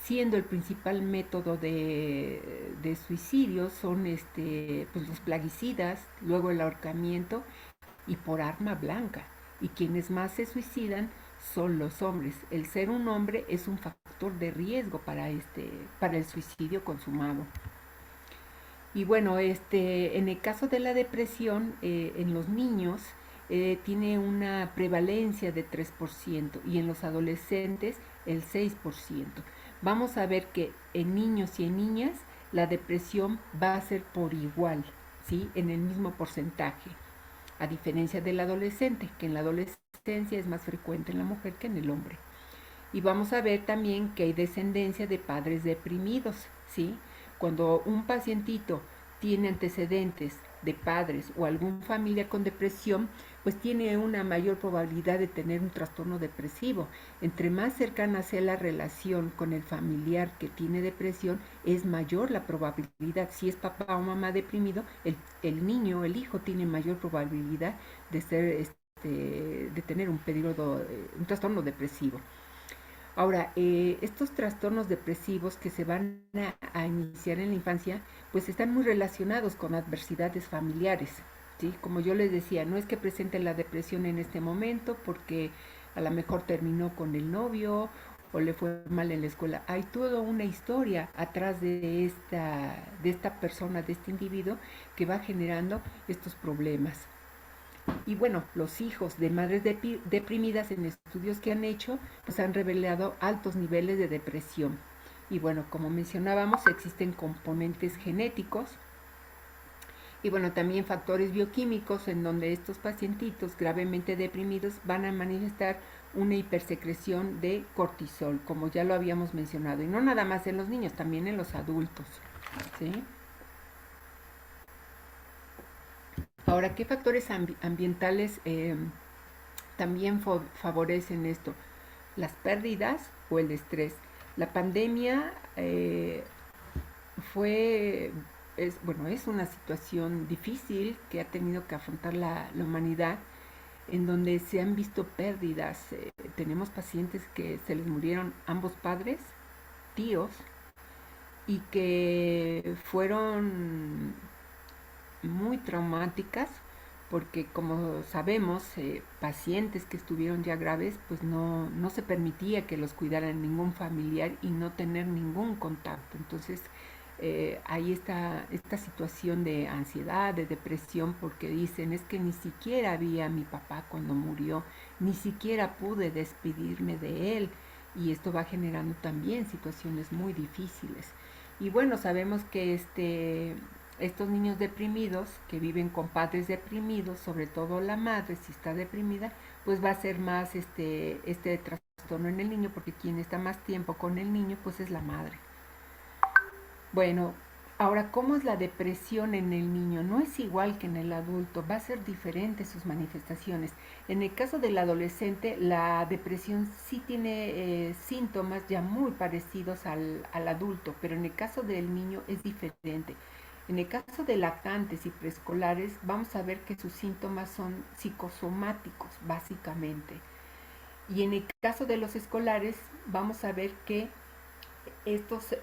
siendo el principal método de suicidio son pues los plaguicidas, luego el ahorcamiento y por arma blanca. Y quienes más se suicidan son los hombres. El ser un hombre es un factor de riesgo para el suicidio consumado. Y bueno, en el caso de la depresión, en los niños tiene una prevalencia de 3% y en los adolescentes el 6%. Vamos a ver que en niños y en niñas la depresión va a ser por igual, ¿sí? En el mismo porcentaje, a diferencia del adolescente, que en la adolescencia es más frecuente en la mujer que en el hombre. Y vamos a ver también que hay descendencia de padres deprimidos, ¿sí? Cuando un pacientito tiene antecedentes de padres o alguna familia con depresión, pues tiene una mayor probabilidad de tener un trastorno depresivo. Entre más cercana sea la relación con el familiar que tiene depresión, es mayor la probabilidad. Si es papá o mamá deprimido, el niño, el hijo, tiene mayor probabilidad de ser de tener un periodo, un trastorno depresivo. Ahora, estos trastornos depresivos que se van a iniciar en la infancia, pues están muy relacionados con adversidades familiares. ¿Sí? Como yo les decía, no es que presente la depresión en este momento porque a lo mejor terminó con el novio o le fue mal en la escuela. Hay toda una historia atrás de esta persona, de este individuo, que va generando estos problemas. Y bueno, los hijos de madres deprimidas en estudios que han hecho, pues han revelado altos niveles de depresión. Y bueno, como mencionábamos, existen componentes genéticos y bueno, también factores bioquímicos en donde estos pacientitos gravemente deprimidos van a manifestar una hipersecreción de cortisol, como ya lo habíamos mencionado. Y no nada más en los niños, también en los adultos. ¿Sí? Ahora, ¿qué factores ambientales también favorecen esto? Las pérdidas o el estrés. La pandemia fue, bueno, es una situación difícil que ha tenido que afrontar la humanidad, en donde se han visto pérdidas. Tenemos pacientes que se les murieron ambos padres, tíos, y que fueron muy traumáticas porque como sabemos, pacientes que estuvieron ya graves, pues no se permitía que los cuidaran ningún familiar y no tener ningún contacto. Entonces, hay esta situación de ansiedad, de depresión, porque dicen, es que ni siquiera vi a mi papá cuando murió, ni siquiera pude despedirme de él, y esto va generando también situaciones muy difíciles. Y bueno, sabemos que estos niños deprimidos que viven con padres deprimidos, sobre todo la madre si está deprimida, pues va a ser más este trastorno en el niño, porque quien está más tiempo con el niño pues es la madre. Bueno, ahora, ¿cómo es la depresión en el niño? No es igual que en el adulto, va a ser diferente sus manifestaciones. En el caso del adolescente, la depresión sí tiene síntomas ya muy parecidos al adulto, pero en el caso del niño es diferente. En el caso de lactantes y preescolares, vamos a ver que sus síntomas son psicosomáticos, básicamente. Y en el caso de los escolares, vamos a ver que estos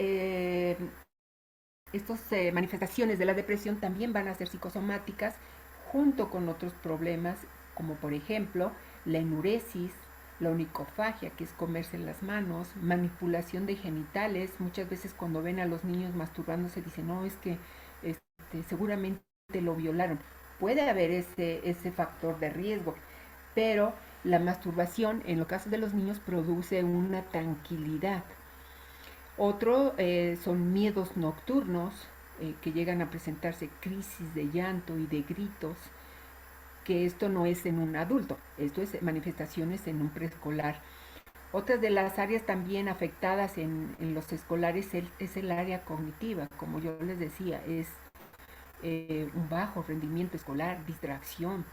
estas manifestaciones de la depresión también van a ser psicosomáticas junto con otros problemas como por ejemplo la enuresis, la onicofagia, que es comerse las manos, manipulación de genitales. Muchas veces cuando ven a los niños masturbándose dicen, no, es que seguramente lo violaron. Puede haber ese factor de riesgo, pero la masturbación en el caso de los niños produce una tranquilidad. Otro son miedos nocturnos, que llegan a presentarse crisis de llanto y de gritos, que esto no es en un adulto, esto es manifestaciones en un preescolar. Otras de las áreas también afectadas en los escolares es el área cognitiva, como yo les decía, es un bajo rendimiento escolar, distracción.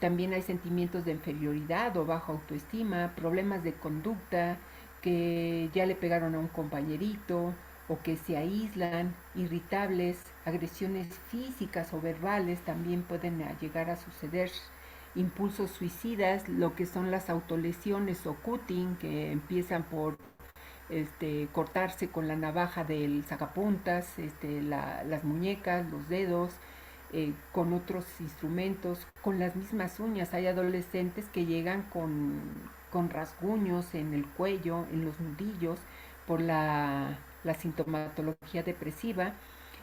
También hay sentimientos de inferioridad o baja autoestima, problemas de conducta, que ya le pegaron a un compañerito o que se aíslan, irritables, agresiones físicas o verbales también pueden llegar a suceder, impulsos suicidas, lo que son las autolesiones o cutting, que empiezan por cortarse con la navaja del sacapuntas, las muñecas, los dedos, con otros instrumentos, con las mismas uñas. Hay adolescentes que llegan con rasguños en el cuello, en los nudillos, por la sintomatología depresiva,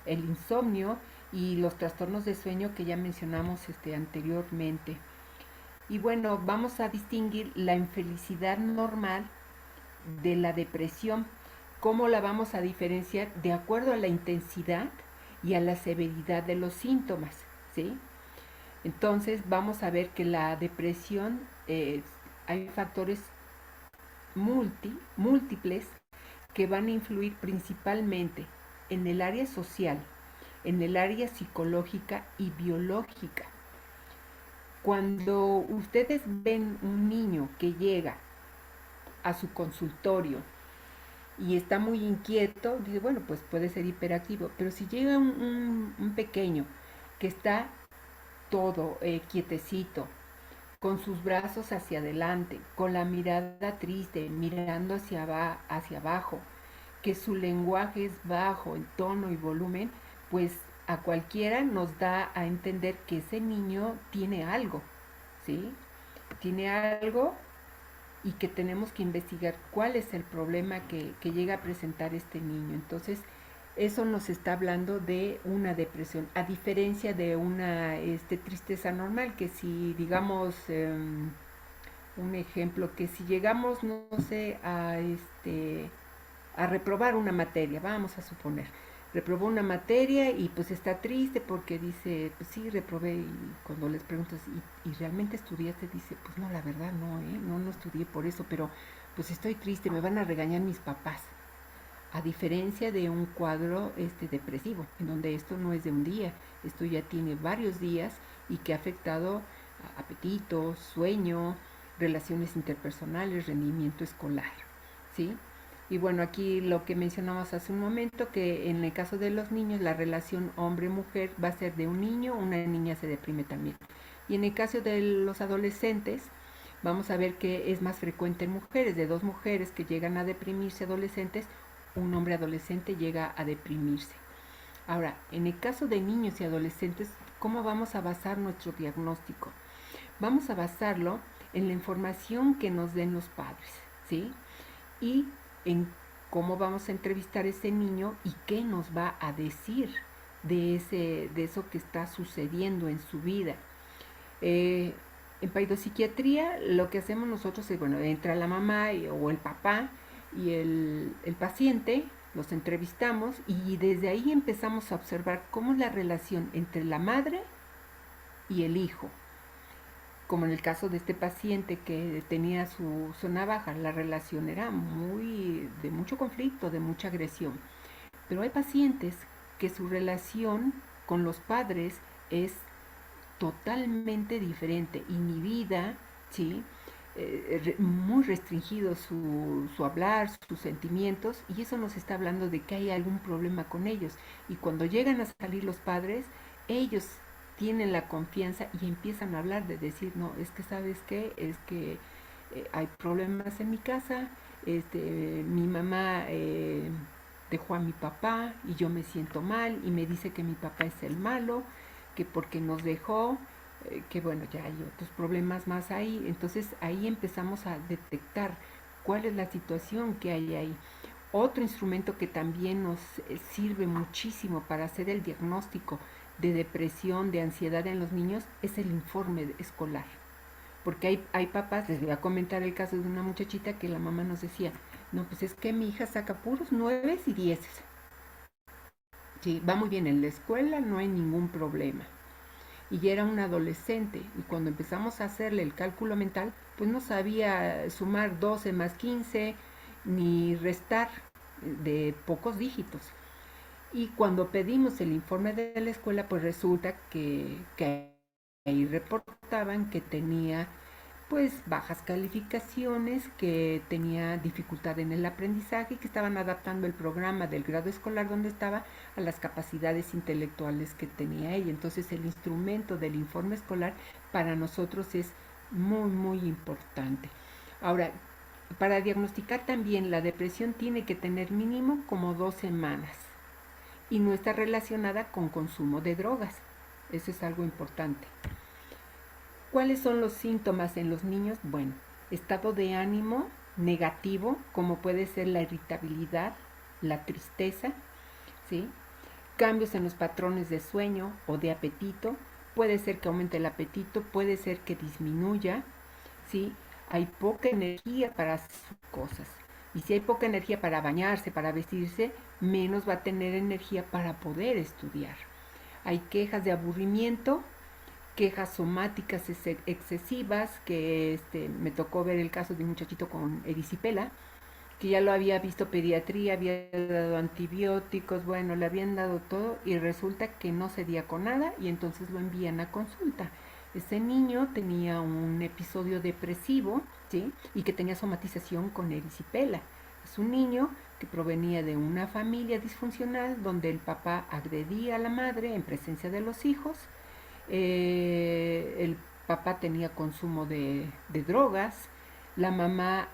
el insomnio y los trastornos de sueño que ya mencionamos anteriormente. Y bueno, vamos a distinguir la infelicidad normal de la depresión. ¿Cómo la vamos a diferenciar? De acuerdo a la intensidad y a la severidad de los síntomas, ¿sí? Entonces vamos a ver que la depresión, hay factores múltiples que van a influir principalmente en el área social, en el área psicológica y biológica. Cuando ustedes ven un niño que llega a su consultorio y está muy inquieto, dice, bueno, pues puede ser hiperactivo, pero si llega un pequeño que está todo quietecito, con sus brazos hacia adelante, con la mirada triste, mirando hacia abajo, que su lenguaje es bajo en tono y volumen, pues a cualquiera nos da a entender que ese niño tiene algo, ¿sí? Tiene algo y que tenemos que investigar cuál es el problema que llega a presentar este niño. Entonces, eso nos está hablando de una depresión, a diferencia de una tristeza normal, que si digamos un ejemplo, que si llegamos, no sé, a reprobar una materia, vamos a suponer, reprobó una materia y pues está triste porque dice, pues sí, reprobé, y cuando les preguntas, ¿y realmente estudiaste? Dice, pues no, la verdad no, no estudié por eso, pero pues estoy triste, me van a regañar mis papás. A diferencia de un cuadro depresivo, en donde esto no es de un día, esto ya tiene varios días y que ha afectado apetito, sueño, relaciones interpersonales, rendimiento escolar, ¿sí? Y bueno, aquí lo que mencionamos hace un momento, que en el caso de los niños la relación hombre-mujer va a ser de un niño, una niña se deprime también. Y en el caso de los adolescentes, vamos a ver que es más frecuente en mujeres, de dos mujeres que llegan a deprimirse adolescentes, un hombre adolescente llega a deprimirse. Ahora, en el caso de niños y adolescentes, ¿cómo vamos a basar nuestro diagnóstico? Vamos a basarlo en la información que nos den los padres, ¿sí? Y en cómo vamos a entrevistar a ese niño y qué nos va a decir de eso que está sucediendo en su vida. En paidopsiquiatría lo que hacemos nosotros es, bueno, entra la mamá o el papá y el paciente, los entrevistamos y desde ahí empezamos a observar cómo es la relación entre la madre y el hijo. Como en el caso de este paciente que tenía su zona baja, la relación era de mucho conflicto, de mucha agresión. Pero hay pacientes que su relación con los padres es totalmente diferente, inhibida, ¿sí? Muy restringido su hablar, sus sentimientos, y eso nos está hablando de que hay algún problema con ellos. Y cuando llegan a salir los padres, ellos tienen la confianza y empiezan a hablar de decir, no, es que sabes qué, es que hay problemas en mi casa, mi mamá dejó a mi papá y yo me siento mal y me dice que mi papá es el malo, que porque nos dejó, que bueno, ya hay otros problemas más ahí. Entonces ahí empezamos a detectar cuál es la situación que hay ahí. Otro instrumento que también nos sirve muchísimo para hacer el diagnóstico de depresión, de ansiedad en los niños, es el informe escolar. Porque hay papás, les voy a comentar el caso de una muchachita que la mamá nos decía, no, pues es que mi hija saca puros 9 y 10. Sí, va muy bien en la escuela, no hay ningún problema. Y ya era un adolescente, y cuando empezamos a hacerle el cálculo mental, pues no sabía sumar 12 más 15 ni restar de pocos dígitos. Y cuando pedimos el informe de la escuela, pues resulta que ahí reportaban que tenía pues bajas calificaciones, que tenía dificultad en el aprendizaje y que estaban adaptando el programa del grado escolar donde estaba a las capacidades intelectuales que tenía ella. Entonces el instrumento del informe escolar para nosotros es muy, muy importante. Ahora, para diagnosticar también la depresión tiene que tener mínimo como 2 semanas y no está relacionada con consumo de drogas. Eso es algo importante. ¿Cuáles son los síntomas en los niños? Bueno, estado de ánimo negativo, como puede ser la irritabilidad, la tristeza, ¿sí? Cambios en los patrones de sueño o de apetito, puede ser que aumente el apetito, puede ser que disminuya, ¿sí? Hay poca energía para hacer cosas. Y si hay poca energía para bañarse, para vestirse, menos va a tener energía para poder estudiar. Hay quejas de aburrimiento, quejas somáticas excesivas, que me tocó ver el caso de un muchachito con erisipela, que ya lo había visto pediatría, había dado antibióticos, bueno, le habían dado todo y resulta que no cedía con nada y entonces lo envían a consulta. Ese niño tenía un episodio depresivo, ¿sí? Y que tenía somatización con erisipela. Es un niño que provenía de una familia disfuncional donde el papá agredía a la madre en presencia de los hijos. El papá tenía consumo de drogas, la mamá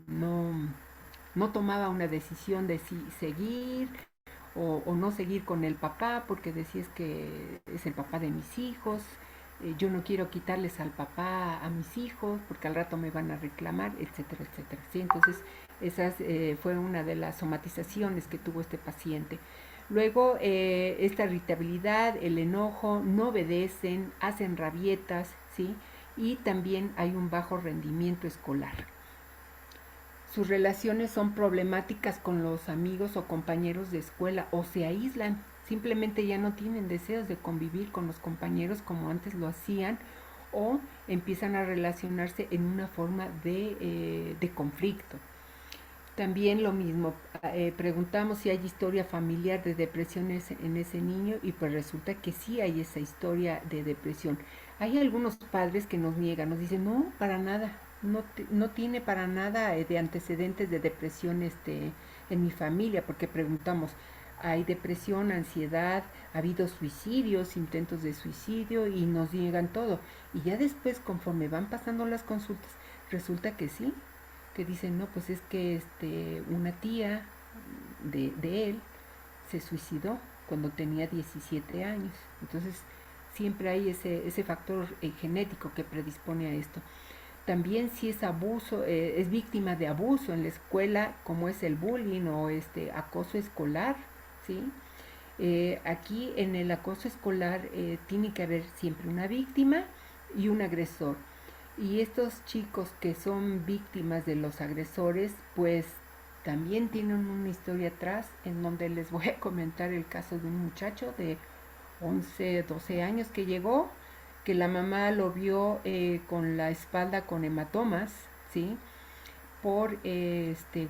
no tomaba una decisión de si seguir o no seguir con el papá porque decía es que es el papá de mis hijos, yo no quiero quitarles al papá a mis hijos porque al rato me van a reclamar, etcétera, etcétera. ¿Sí? Entonces, esa fue una de las somatizaciones que tuvo este paciente. Luego, esta irritabilidad, el enojo, no obedecen, hacen rabietas, ¿sí? Y también hay un bajo rendimiento escolar. Sus relaciones son problemáticas con los amigos o compañeros de escuela o se aíslan, simplemente ya no tienen deseos de convivir con los compañeros como antes lo hacían o empiezan a relacionarse en una forma de conflicto. También lo mismo, preguntamos si hay historia familiar de depresión en ese niño y pues resulta que sí hay esa historia de depresión. Hay algunos padres que nos niegan, nos dicen, no, para nada, no tiene para nada de antecedentes de depresión en mi familia, porque preguntamos, hay depresión, ansiedad, ha habido suicidios, intentos de suicidio y nos niegan todo. Y ya después, conforme van pasando las consultas, resulta que sí, que dicen, no, pues es que una tía de él se suicidó cuando tenía 17 años. Entonces, siempre hay ese factor genético que predispone a esto. También si es abuso, es víctima de abuso en la escuela, como es el bullying o acoso escolar, ¿sí? Aquí en el acoso escolar tiene que haber siempre una víctima y un agresor. Y estos chicos que son víctimas de los agresores, pues también tienen una historia atrás en donde les voy a comentar el caso de un muchacho de 11, 12 años que llegó, que la mamá lo vio con la espalda con hematomas, ¿sí? Por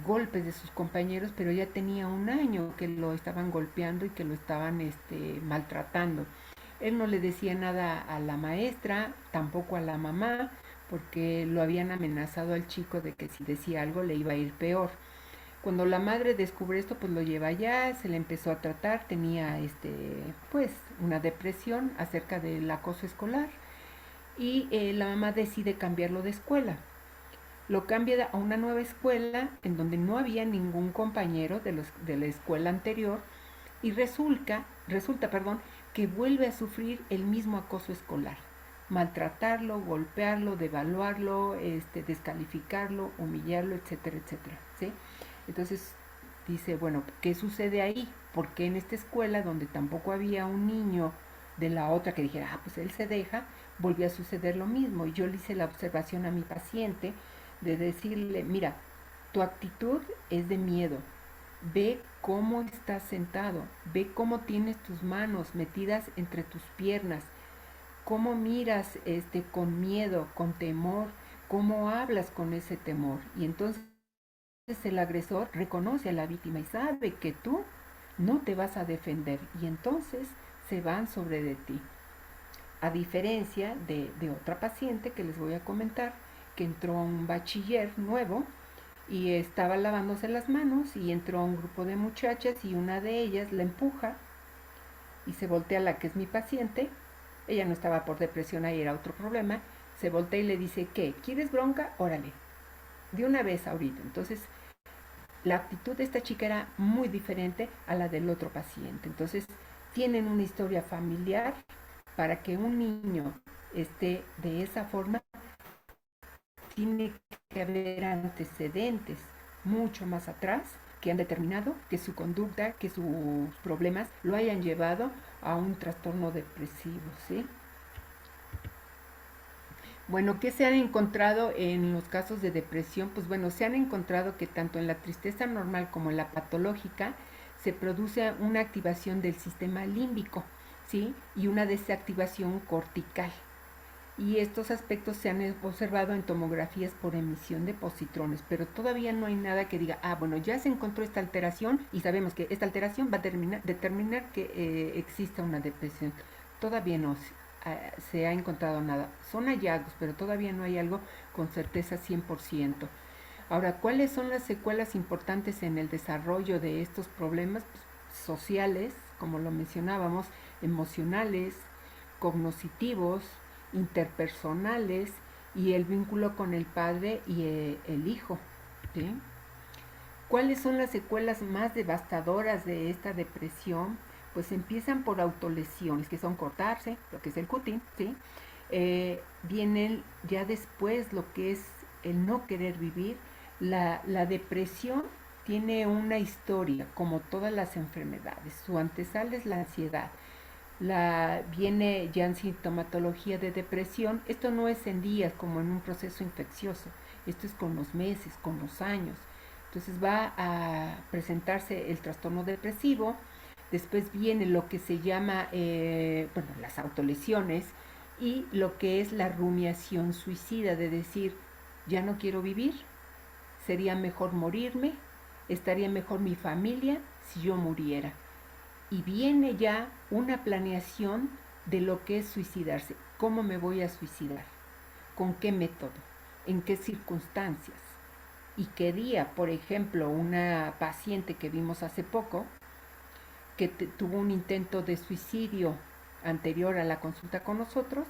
golpes de sus compañeros, pero ya tenía un año que lo estaban golpeando y que lo estaban maltratando. Él no le decía nada a la maestra, tampoco a la mamá, porque lo habían amenazado al chico de que si decía algo le iba a ir peor. Cuando la madre descubre esto, pues lo lleva allá, se le empezó a tratar, tenía pues una depresión acerca del acoso escolar y la mamá decide cambiarlo de escuela. Lo cambia a una nueva escuela en donde no había ningún compañero de la escuela anterior y resulta que vuelve a sufrir el mismo acoso escolar. Maltratarlo, golpearlo, devaluarlo, descalificarlo, humillarlo, etcétera, etcétera. ¿Sí? Entonces dice, bueno, ¿qué sucede ahí? Porque en esta escuela donde tampoco había un niño de la otra que dijera, ah, pues él se deja, volvió a suceder lo mismo. Y yo le hice la observación a mi paciente de decirle, mira, tu actitud es de miedo, ve cómo estás sentado, ve cómo tienes tus manos metidas entre tus piernas, cómo miras con miedo, con temor, cómo hablas con ese temor. Y entonces el agresor reconoce a la víctima y sabe que tú no te vas a defender y entonces se van sobre de ti. A diferencia de otra paciente que les voy a comentar, que entró a un bachiller nuevo y estaba lavándose las manos y entró un grupo de muchachas y una de ellas la empuja y se voltea la que es mi paciente. Ella no estaba por depresión, ahí era otro problema. Se voltea y le dice, ¿qué? ¿Quieres bronca? Órale, de una vez ahorita. Entonces, la actitud de esta chica era muy diferente a la del otro paciente. Entonces, tienen una historia familiar para que un niño esté de esa forma, tiene que haber antecedentes mucho más atrás que han determinado que su conducta, que sus problemas lo hayan llevado a un trastorno depresivo, ¿sí? Bueno, ¿qué se han encontrado en los casos de depresión? Pues bueno, se han encontrado que tanto en la tristeza normal como en la patológica se produce una activación del sistema límbico, ¿sí? Y una desactivación cortical. Y estos aspectos se han observado en tomografías por emisión de positrones, pero todavía no hay nada que diga, bueno, ya se encontró esta alteración y sabemos que esta alteración va a determinar que exista una depresión. Todavía no se ha encontrado nada. Son hallazgos, pero todavía no hay algo con certeza 100%. Ahora, ¿cuáles son las secuelas importantes en el desarrollo de estos problemas? Pues, sociales, como lo mencionábamos, emocionales, cognitivos, interpersonales y el vínculo con el padre y el hijo. ¿Sí? ¿Cuáles son las secuelas más devastadoras de esta depresión? Pues empiezan por autolesiones, que son cortarse, lo que es el cutting, ¿sí? Vienen ya después lo que es el no querer vivir. La depresión tiene una historia, como todas las enfermedades. Su antesala es la ansiedad. Viene ya en sintomatología de depresión. Esto no es en días como en un proceso infeccioso. Esto es con los meses, con los años. Entonces va a presentarse el trastorno depresivo. Después viene lo que se llama, las autolesiones y lo que es la rumiación suicida, de decir, ya no quiero vivir, sería mejor morirme, estaría mejor mi familia si yo muriera. Y viene ya una planeación de lo que es suicidarse. ¿Cómo me voy a suicidar? ¿Con qué método? ¿En qué circunstancias? Y quería, por ejemplo, una paciente que vimos hace poco, que tuvo un intento de suicidio anterior a la consulta con nosotros,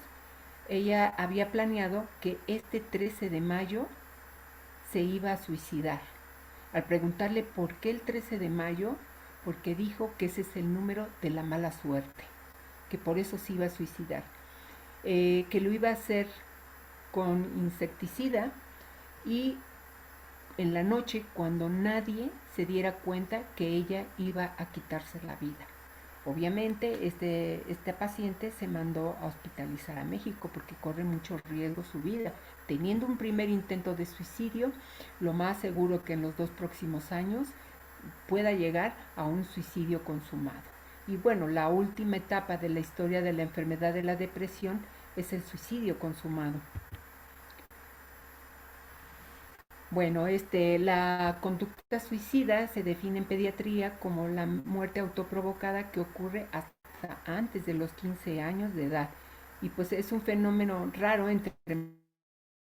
ella había planeado que este 13 de mayo se iba a suicidar. Al preguntarle por qué el 13 de mayo, porque dijo que ese es el número de la mala suerte, que por eso se iba a suicidar, que lo iba a hacer con insecticida y en la noche cuando nadie se diera cuenta que ella iba a quitarse la vida. Obviamente esta paciente se mandó a hospitalizar a México porque corre mucho riesgo su vida. Teniendo un primer intento de suicidio, lo más seguro que en los 2 próximos años pueda llegar a un suicidio consumado. Y bueno, la última etapa de la historia de la enfermedad de la depresión es el suicidio consumado. Bueno, la conducta suicida se define en pediatría como la muerte autoprovocada que ocurre hasta antes de los 15 años de edad. Y pues es un fenómeno raro entre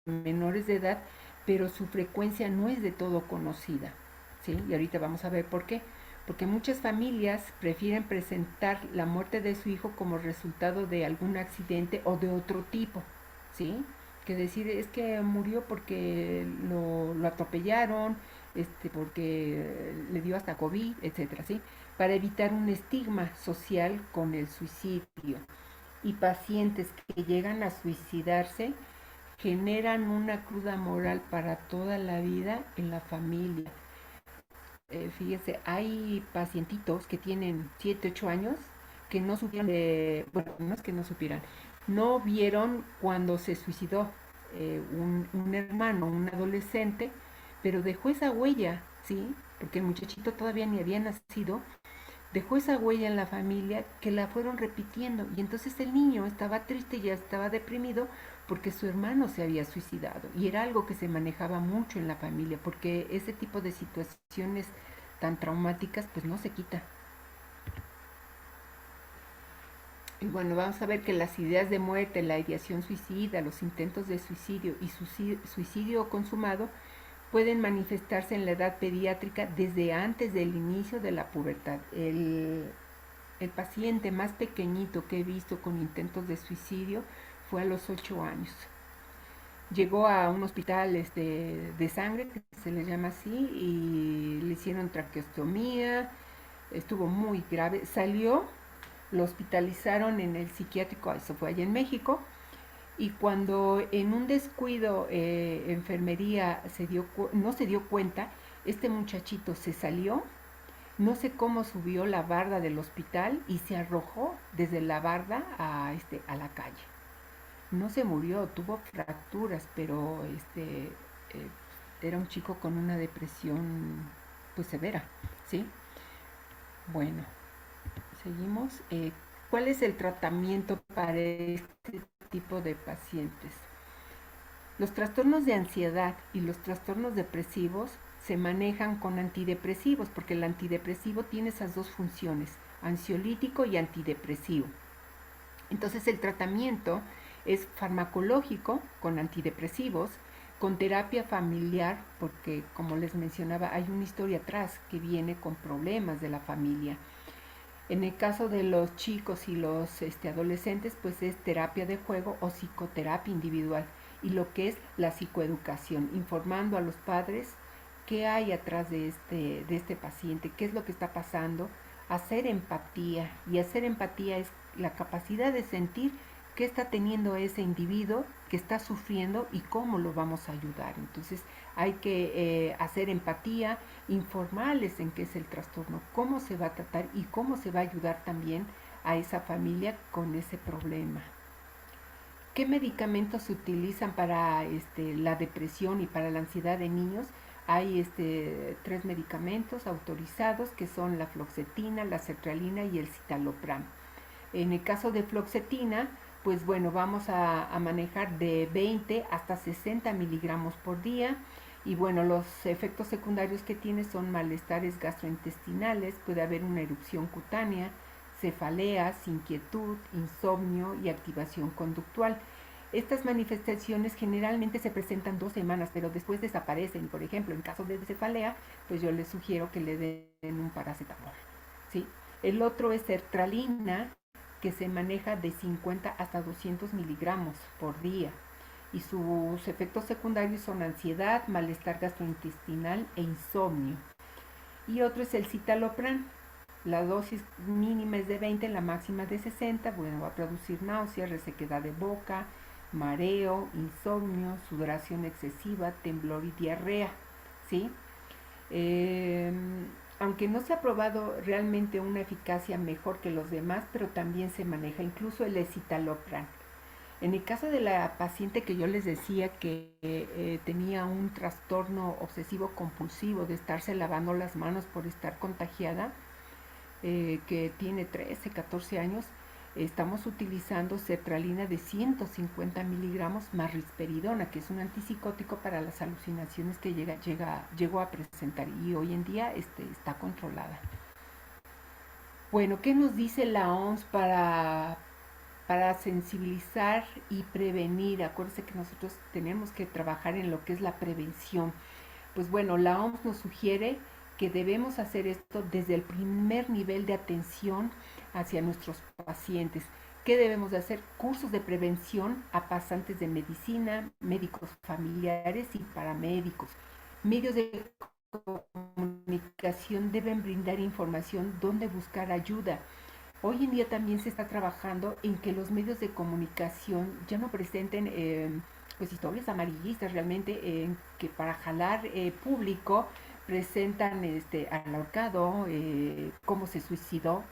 menores de edad, pero su frecuencia no es de todo conocida. ¿Sí? Y ahorita vamos a ver por qué. Porque muchas familias prefieren presentar la muerte de su hijo como resultado de algún accidente o de otro tipo. ¿Sí? Que decir es que murió porque lo atropellaron, porque le dio hasta COVID, etcétera, ¿sí? Para evitar un estigma social con el suicidio. Y pacientes que llegan a suicidarse generan una cruda moral para toda la vida en la familia. Fíjense, hay pacientitos que tienen 7, 8 años que no supieron, bueno, no es que no supieran, no vieron cuando se suicidó un hermano, un adolescente, pero dejó esa huella, ¿sí? Porque el muchachito todavía ni había nacido, dejó esa huella en la familia que la fueron repitiendo y entonces el niño estaba triste y ya estaba deprimido porque su hermano se había suicidado y era algo que se manejaba mucho en la familia porque ese tipo de situaciones tan traumáticas pues no se quita. Y bueno, vamos a ver que las ideas de muerte, la ideación suicida, los intentos de suicidio y suicidio consumado pueden manifestarse en la edad pediátrica desde antes del inicio de la pubertad. El paciente más pequeñito que he visto con intentos de suicidio fue a los 8 años. Llegó a un hospital de sangre, que se le llama así, y le hicieron traqueostomía, estuvo muy grave. Salió, lo hospitalizaron en el psiquiátrico, eso fue allá en México, y cuando en un descuido enfermería no se dio cuenta, este muchachito se salió, no sé cómo subió la barda del hospital y se arrojó desde la barda a la calle. No se murió, tuvo fracturas, pero era un chico con una depresión pues severa, ¿sí? Bueno, seguimos. ¿cuál es el tratamiento para este tipo de pacientes? Los trastornos de ansiedad y los trastornos depresivos se manejan con antidepresivos, porque el antidepresivo tiene esas dos funciones, ansiolítico y antidepresivo. Entonces el tratamiento es farmacológico con antidepresivos, con terapia familiar, porque como les mencionaba, hay una historia atrás que viene con problemas de la familia. En el caso de los chicos y los adolescentes, pues es terapia de juego o psicoterapia individual. Y lo que es la psicoeducación, informando a los padres qué hay atrás de este paciente, qué es lo que está pasando, hacer empatía. Y hacer empatía es la capacidad de sentir qué está teniendo ese individuo que está sufriendo y cómo lo vamos a ayudar. Entonces hay que hacer empatía, informarles en qué es el trastorno, cómo se va a tratar y cómo se va a ayudar también a esa familia con ese problema. ¿Qué medicamentos se utilizan para la depresión y para la ansiedad de niños? Hay 3 medicamentos autorizados que son la fluoxetina, la sertralina y el citalopram. En el caso de fluoxetina, pues bueno, vamos a manejar de 20 hasta 60 miligramos por día. Y bueno, los efectos secundarios que tiene son malestares gastrointestinales, puede haber una erupción cutánea, cefaleas, inquietud, insomnio y activación conductual. Estas manifestaciones generalmente se presentan 2 semanas, pero después desaparecen. Por ejemplo, en caso de cefalea, pues yo les sugiero que le den un paracetamol, ¿sí? El otro es sertralina, que se maneja de 50 hasta 200 miligramos por día. Y sus efectos secundarios son ansiedad, malestar gastrointestinal e insomnio. Y otro es el citalopram. La dosis mínima es de 20, la máxima de 60. Bueno, va a producir náuseas, resequedad de boca, mareo, insomnio, sudoración excesiva, temblor y diarrea, ¿sí? Eh, Aunque no se ha probado realmente una eficacia mejor que los demás, pero también se maneja incluso el escitalopram. En el caso de la paciente que yo les decía que tenía un trastorno obsesivo compulsivo de estarse lavando las manos por estar contagiada, que tiene 13, 14 años, estamos utilizando sertralina de 150 miligramos más risperidona, que es un antipsicótico para las alucinaciones que llegó a presentar y hoy en día está controlada. Bueno, ¿qué nos dice la OMS para sensibilizar y prevenir? Acuérdense que nosotros tenemos que trabajar en lo que es la prevención. Pues bueno, la OMS nos sugiere que debemos hacer esto desde el primer nivel de atención hacia nuestros pacientes. ¿Qué debemos de hacer? Cursos de prevención a pasantes de medicina, médicos familiares y paramédicos. Medios de comunicación deben brindar información dónde buscar ayuda. Hoy en día también se está trabajando en que los medios de comunicación ya no presenten pues historias amarillistas realmente, que para jalar público presentan al ahorcado, cómo se suicidó.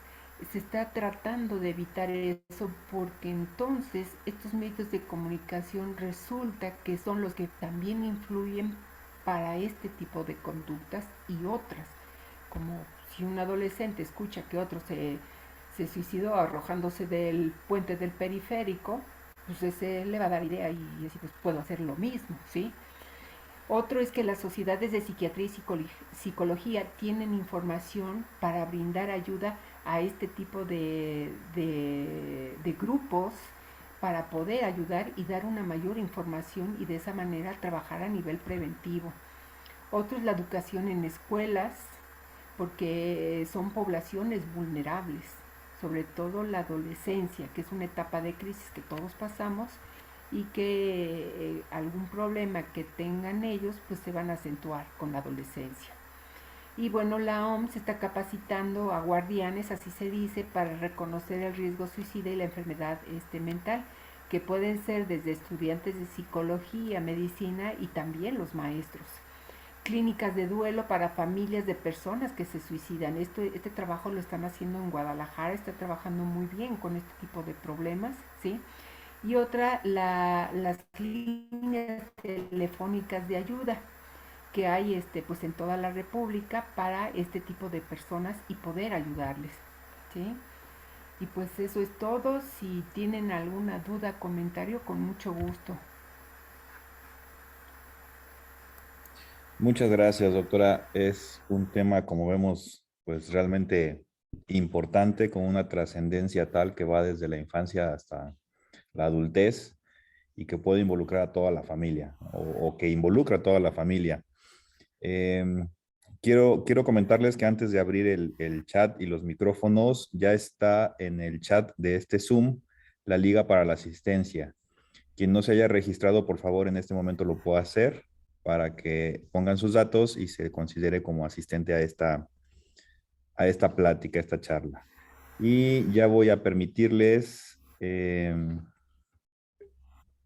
Se está tratando de evitar eso porque entonces estos medios de comunicación resulta que son los que también influyen para este tipo de conductas y otras, como si un adolescente escucha que otro se suicidó arrojándose del puente del periférico, pues ese le va a dar idea y así pues puedo hacer lo mismo, ¿sí? Otro es que las sociedades de psiquiatría y psicología tienen información para brindar ayuda a este tipo de grupos para poder ayudar y dar una mayor información y de esa manera trabajar a nivel preventivo. Otro es la educación en escuelas, porque son poblaciones vulnerables, sobre todo la adolescencia, que es una etapa de crisis que todos pasamos y que algún problema que tengan ellos pues se van a acentuar con la adolescencia. Y bueno, la OMS está capacitando a guardianes, así se dice, para reconocer el riesgo suicida y la enfermedad mental, que pueden ser desde estudiantes de psicología, medicina y también los maestros. Clínicas de duelo para familias de personas que se suicidan. Este trabajo lo están haciendo en Guadalajara, está trabajando muy bien con este tipo de problemas, ¿sí? Y otra, las líneas telefónicas de ayuda que hay pues en toda la República para este tipo de personas y poder ayudarles, ¿sí? Y pues eso es todo. Si tienen alguna duda, comentario, con mucho gusto. Muchas gracias, doctora. Es un tema, como vemos, pues realmente importante, con una trascendencia tal que va desde la infancia hasta la adultez y que puede involucrar a toda la familia o que involucra a toda la familia. Em, quiero comentarles que antes de abrir el chat y los micrófonos, ya está en el chat de este Zoom la liga para la asistencia. Quien no se haya registrado, por favor, en este momento lo pueda hacer para que pongan sus datos y se considere como asistente a esta plática, a esta charla. Y ya voy a permitirles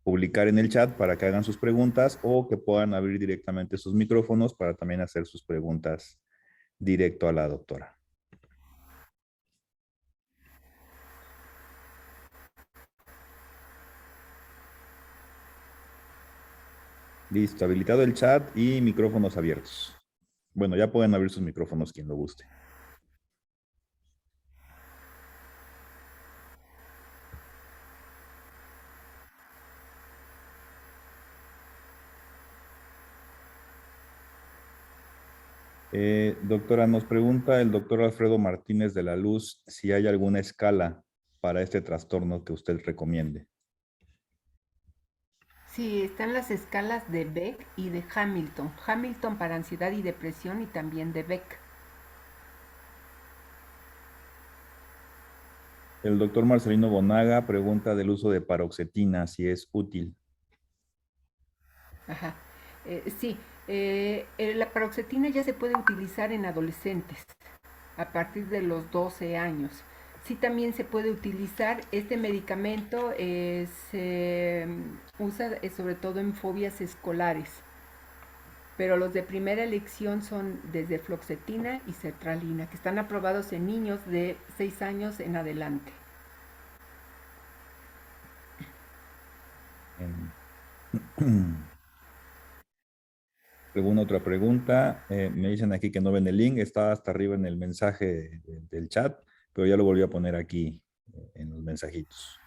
publicar en el chat para que hagan sus preguntas o que puedan abrir directamente sus micrófonos para también hacer sus preguntas directo a la doctora. Listo, habilitado el chat y micrófonos abiertos. Bueno, ya pueden abrir sus micrófonos quien lo guste. Doctora, nos pregunta el doctor Alfredo Martínez de la Luz si hay alguna escala para este trastorno que usted recomiende. Sí, están las escalas de Beck y de Hamilton. Hamilton para ansiedad y depresión y también de Beck. El doctor Marcelino Bonaga pregunta del uso de paroxetina, si es útil. Ajá. Sí, la paroxetina ya se puede utilizar en adolescentes a partir de los 12 años. Sí, también se puede utilizar este medicamento, se usa sobre todo en fobias escolares, pero los de primera elección son desde fluoxetina y sertralina, que están aprobados en niños de 6 años en adelante. ¿Alguna otra pregunta? Me dicen aquí que no ven el link, está hasta arriba en el mensaje del chat, pero ya lo volví a poner aquí en los mensajitos.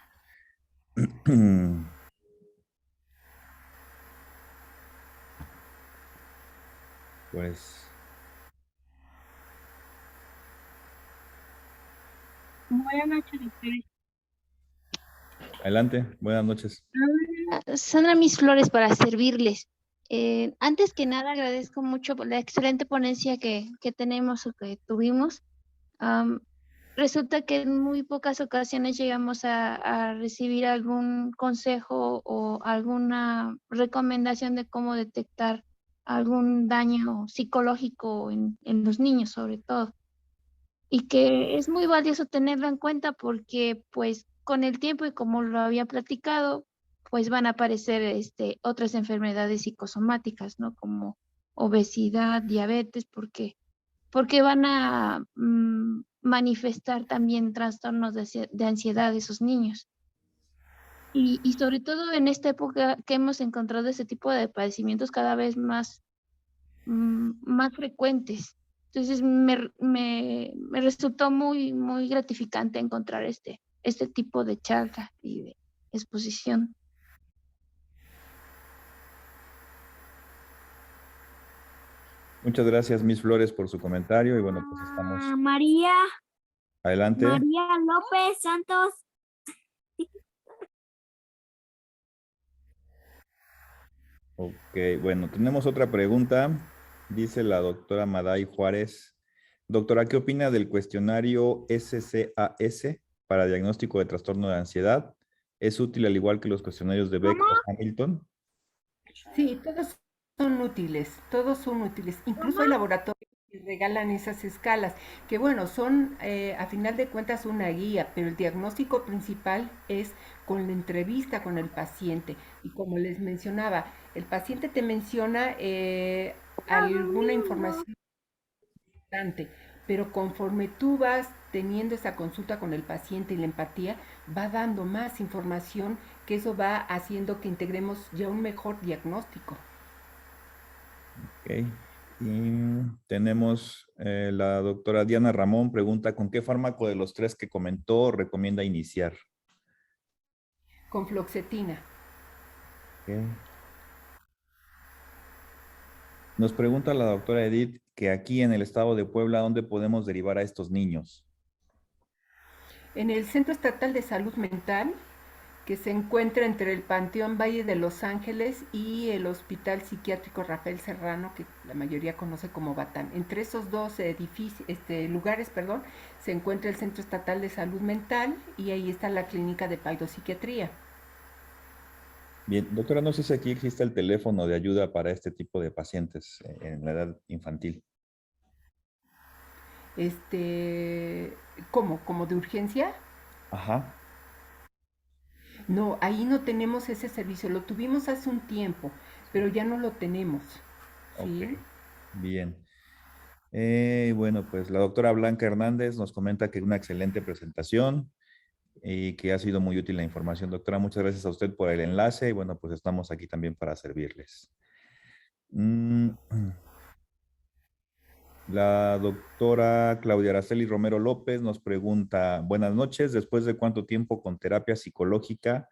Pues, Buenas noches, doctor. adelante, buenas noches. Sandra Mis Flores para servirles. Antes que nada, agradezco mucho por la excelente ponencia que tenemos o que tuvimos. Am, Resulta que en muy pocas ocasiones llegamos a recibir algún consejo o alguna recomendación de cómo detectar algún daño psicológico en los niños, sobre todo. Y que es muy valioso tenerlo en cuenta porque pues con el tiempo y como lo había platicado, pues van a aparecer otras enfermedades psicosomáticas, ¿no? Como obesidad, diabetes, porque van a manifestar también trastornos de ansiedad de esos niños. Y sobre todo en esta época que hemos encontrado ese tipo de padecimientos cada vez más frecuentes. Entonces me resultó muy gratificante encontrar este tipo de charla y de exposición. Muchas gracias, Miss Flores, por su comentario y bueno, pues estamos María adelante. López Santos. Ok, bueno, tenemos otra pregunta. Dice la doctora Maday Juárez. Doctora, ¿qué opina del cuestionario SCAS para diagnóstico de trastorno de ansiedad? ¿Es útil al igual que los cuestionarios de Beck o Hamilton? Sí, todos son útiles. Incluso hay laboratorios que regalan esas escalas, que bueno, son a final de cuentas una guía, pero el diagnóstico principal es con la entrevista con el paciente. Y como les mencionaba, el paciente te menciona alguna información importante, pero conforme tú vas teniendo esa consulta con el paciente y la empatía, va dando más información que eso va haciendo que integremos ya un mejor diagnóstico. Ok. Y tenemos la doctora Diana Ramón pregunta, ¿con qué fármaco de los 3 que comentó recomienda iniciar? Con fluoxetina. Ok. Nos pregunta la doctora Edith que aquí en el estado de Puebla, ¿dónde podemos derivar a estos niños? En el Centro Estatal de Salud Mental, que se encuentra entre el Panteón Valle de Los Ángeles y el Hospital Psiquiátrico Rafael Serrano, que la mayoría conoce como Batán. Entre esos dos lugares, se encuentra el Centro Estatal de Salud Mental y ahí está la clínica de paidopsiquiatría. Bien, doctora, no sé si aquí existe el teléfono de ayuda para este tipo de pacientes en la edad infantil. ¿Cómo? ¿Como de urgencia? Ajá, No, ahí no tenemos ese servicio. Lo tuvimos hace un tiempo, pero ya no lo tenemos. ok, ¿Sí? bien. Bueno, pues la doctora Blanca Hernández nos comenta que una excelente presentación y que ha sido muy útil la información. Doctora, muchas gracias a usted por el enlace y bueno, pues estamos aquí también para servirles. Mm, La doctora Claudia Araceli Romero López nos pregunta, buenas noches, ¿después de cuánto tiempo con terapia psicológica?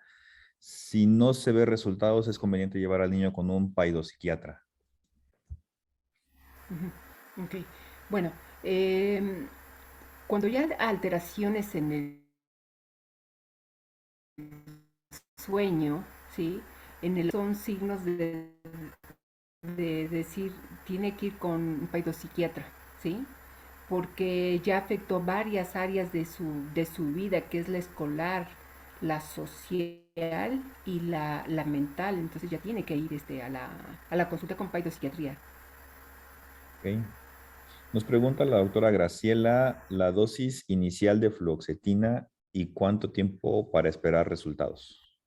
Si no se ve resultados, es conveniente llevar al niño con un paidopsiquiatra. Ujú. Ok. Bueno, cuando ya hay alteraciones en el sueño, ¿sí? Son signos de decir, tiene que ir con un paidopsiquiatra, ¿sí? Porque ya afectó varias áreas de su vida, que es la escolar, la social y la mental. Entonces ya tiene que ir a la consulta con paidopsiquiatría. ¿Ok? Nos pregunta la doctora Graciela la dosis inicial de fluoxetina y cuánto tiempo para esperar resultados.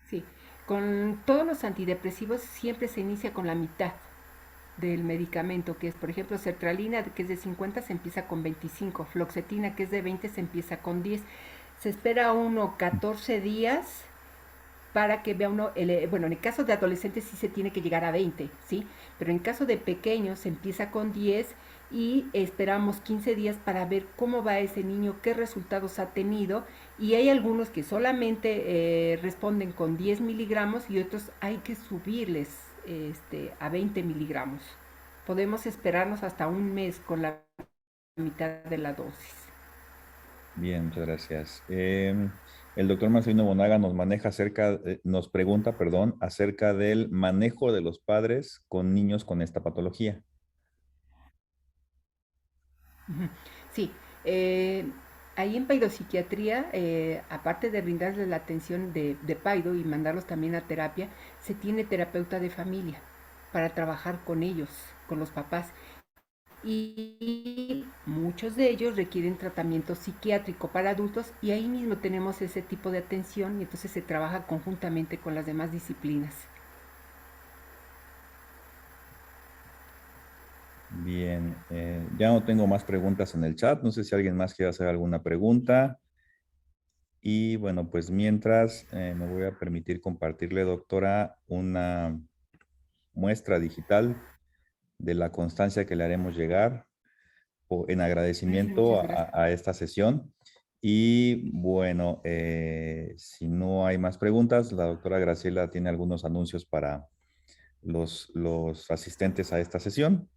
Sí, con todos los antidepresivos siempre se inicia con la mitad del medicamento, que es, por ejemplo, sertralina, que es de 50, se empieza con 25, fluoxetina, que es de 20, se empieza con 10. Se espera uno 14 días para que vea uno, bueno, en el caso de adolescentes sí se tiene que llegar a 20, ¿sí? Pero en caso de pequeños se empieza con 10 y esperamos 15 días para ver cómo va ese niño, qué resultados ha tenido, y hay algunos que solamente responden con 10 miligramos y otros hay que subirles a 20 miligramos. Podemos esperarnos hasta un mes con la mitad de la dosis. Bien, muchas gracias. El doctor Marcelino Bonaga nos pregunta, perdón, acerca del manejo de los padres con niños con esta patología. Sí, eh, ahí en paidopsiquiatría, aparte de brindarles la atención de paido y mandarlos también a terapia, se tiene terapeuta de familia para trabajar con ellos, con los papás. Y muchos de ellos requieren tratamiento psiquiátrico para adultos y ahí mismo tenemos ese tipo de atención y entonces se trabaja conjuntamente con las demás disciplinas. Bien, ya no tengo más preguntas en el chat. No sé si alguien más quiere hacer alguna pregunta. Y bueno, pues mientras me voy a permitir compartirle, doctora, una muestra digital de la constancia que le haremos llegar en agradecimiento Muchas gracias. a esta sesión. Y bueno, si no hay más preguntas, la doctora Graciela tiene algunos anuncios para los asistentes a esta sesión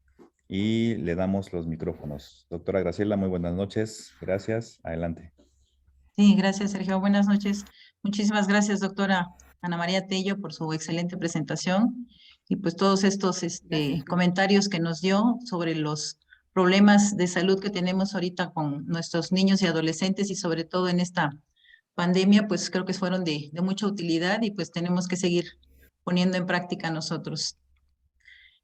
y le damos los micrófonos. Doctora Graciela, muy buenas noches. Gracias. Adelante. Sí, gracias, Sergio. Buenas noches. Muchísimas gracias, doctora Ana María Tello, por su excelente presentación y pues todos estos Gracias. comentarios que nos dio sobre los problemas de salud que tenemos ahorita con nuestros niños y adolescentes y sobre todo en esta pandemia, pues creo que fueron de mucha utilidad y pues tenemos que seguir poniendo en práctica nosotros.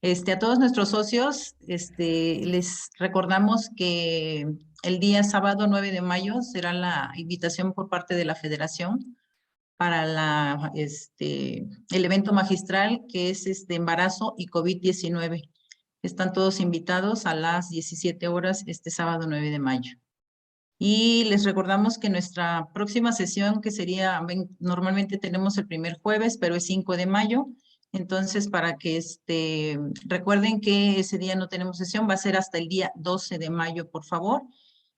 A todos nuestros socios, les recordamos que el día sábado 9 de mayo será la invitación por parte de la Federación para el evento magistral que es embarazo y COVID-19. Están todos invitados a las 17 horas este sábado 9 de mayo. Y les recordamos que nuestra próxima sesión, que sería, normalmente tenemos el primer jueves, pero es 5 de mayo, Entonces, para que recuerden que ese día no tenemos sesión, va a ser hasta el día 12 de mayo, por favor.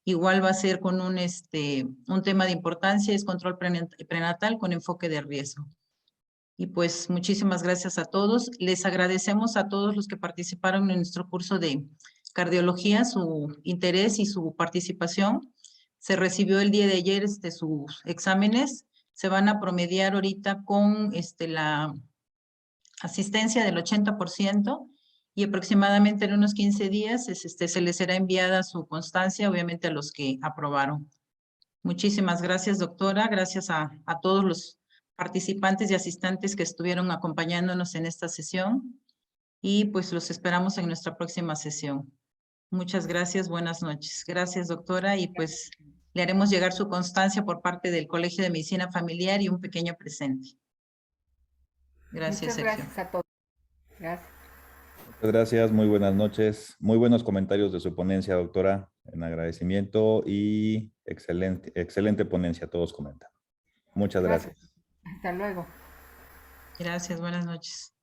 Igual va a ser con un tema de importancia, es control prenatal con enfoque de riesgo. Y pues muchísimas gracias a todos. Les agradecemos a todos los que participaron en nuestro curso de cardiología, su interés y su participación. Se recibió el día de ayer sus exámenes. Se van a promediar ahorita con la asistencia del 80% y aproximadamente en unos 15 días se les será enviada su constancia, obviamente a los que aprobaron. Muchísimas gracias, doctora. Gracias a todos los participantes y asistentes que estuvieron acompañándonos en esta sesión y pues los esperamos en nuestra próxima sesión. Muchas gracias, buenas noches. Gracias, doctora, y pues le haremos llegar su constancia por parte del Colegio de Medicina Familiar y un pequeño presente. Gracias, Muchas Sergio. gracias a todos. Gracias. Muchas gracias, muy buenas noches. Muy buenos comentarios de su ponencia, doctora, en agradecimiento y excelente ponencia, todos comentan. Muchas gracias. Hasta luego. Gracias, buenas noches.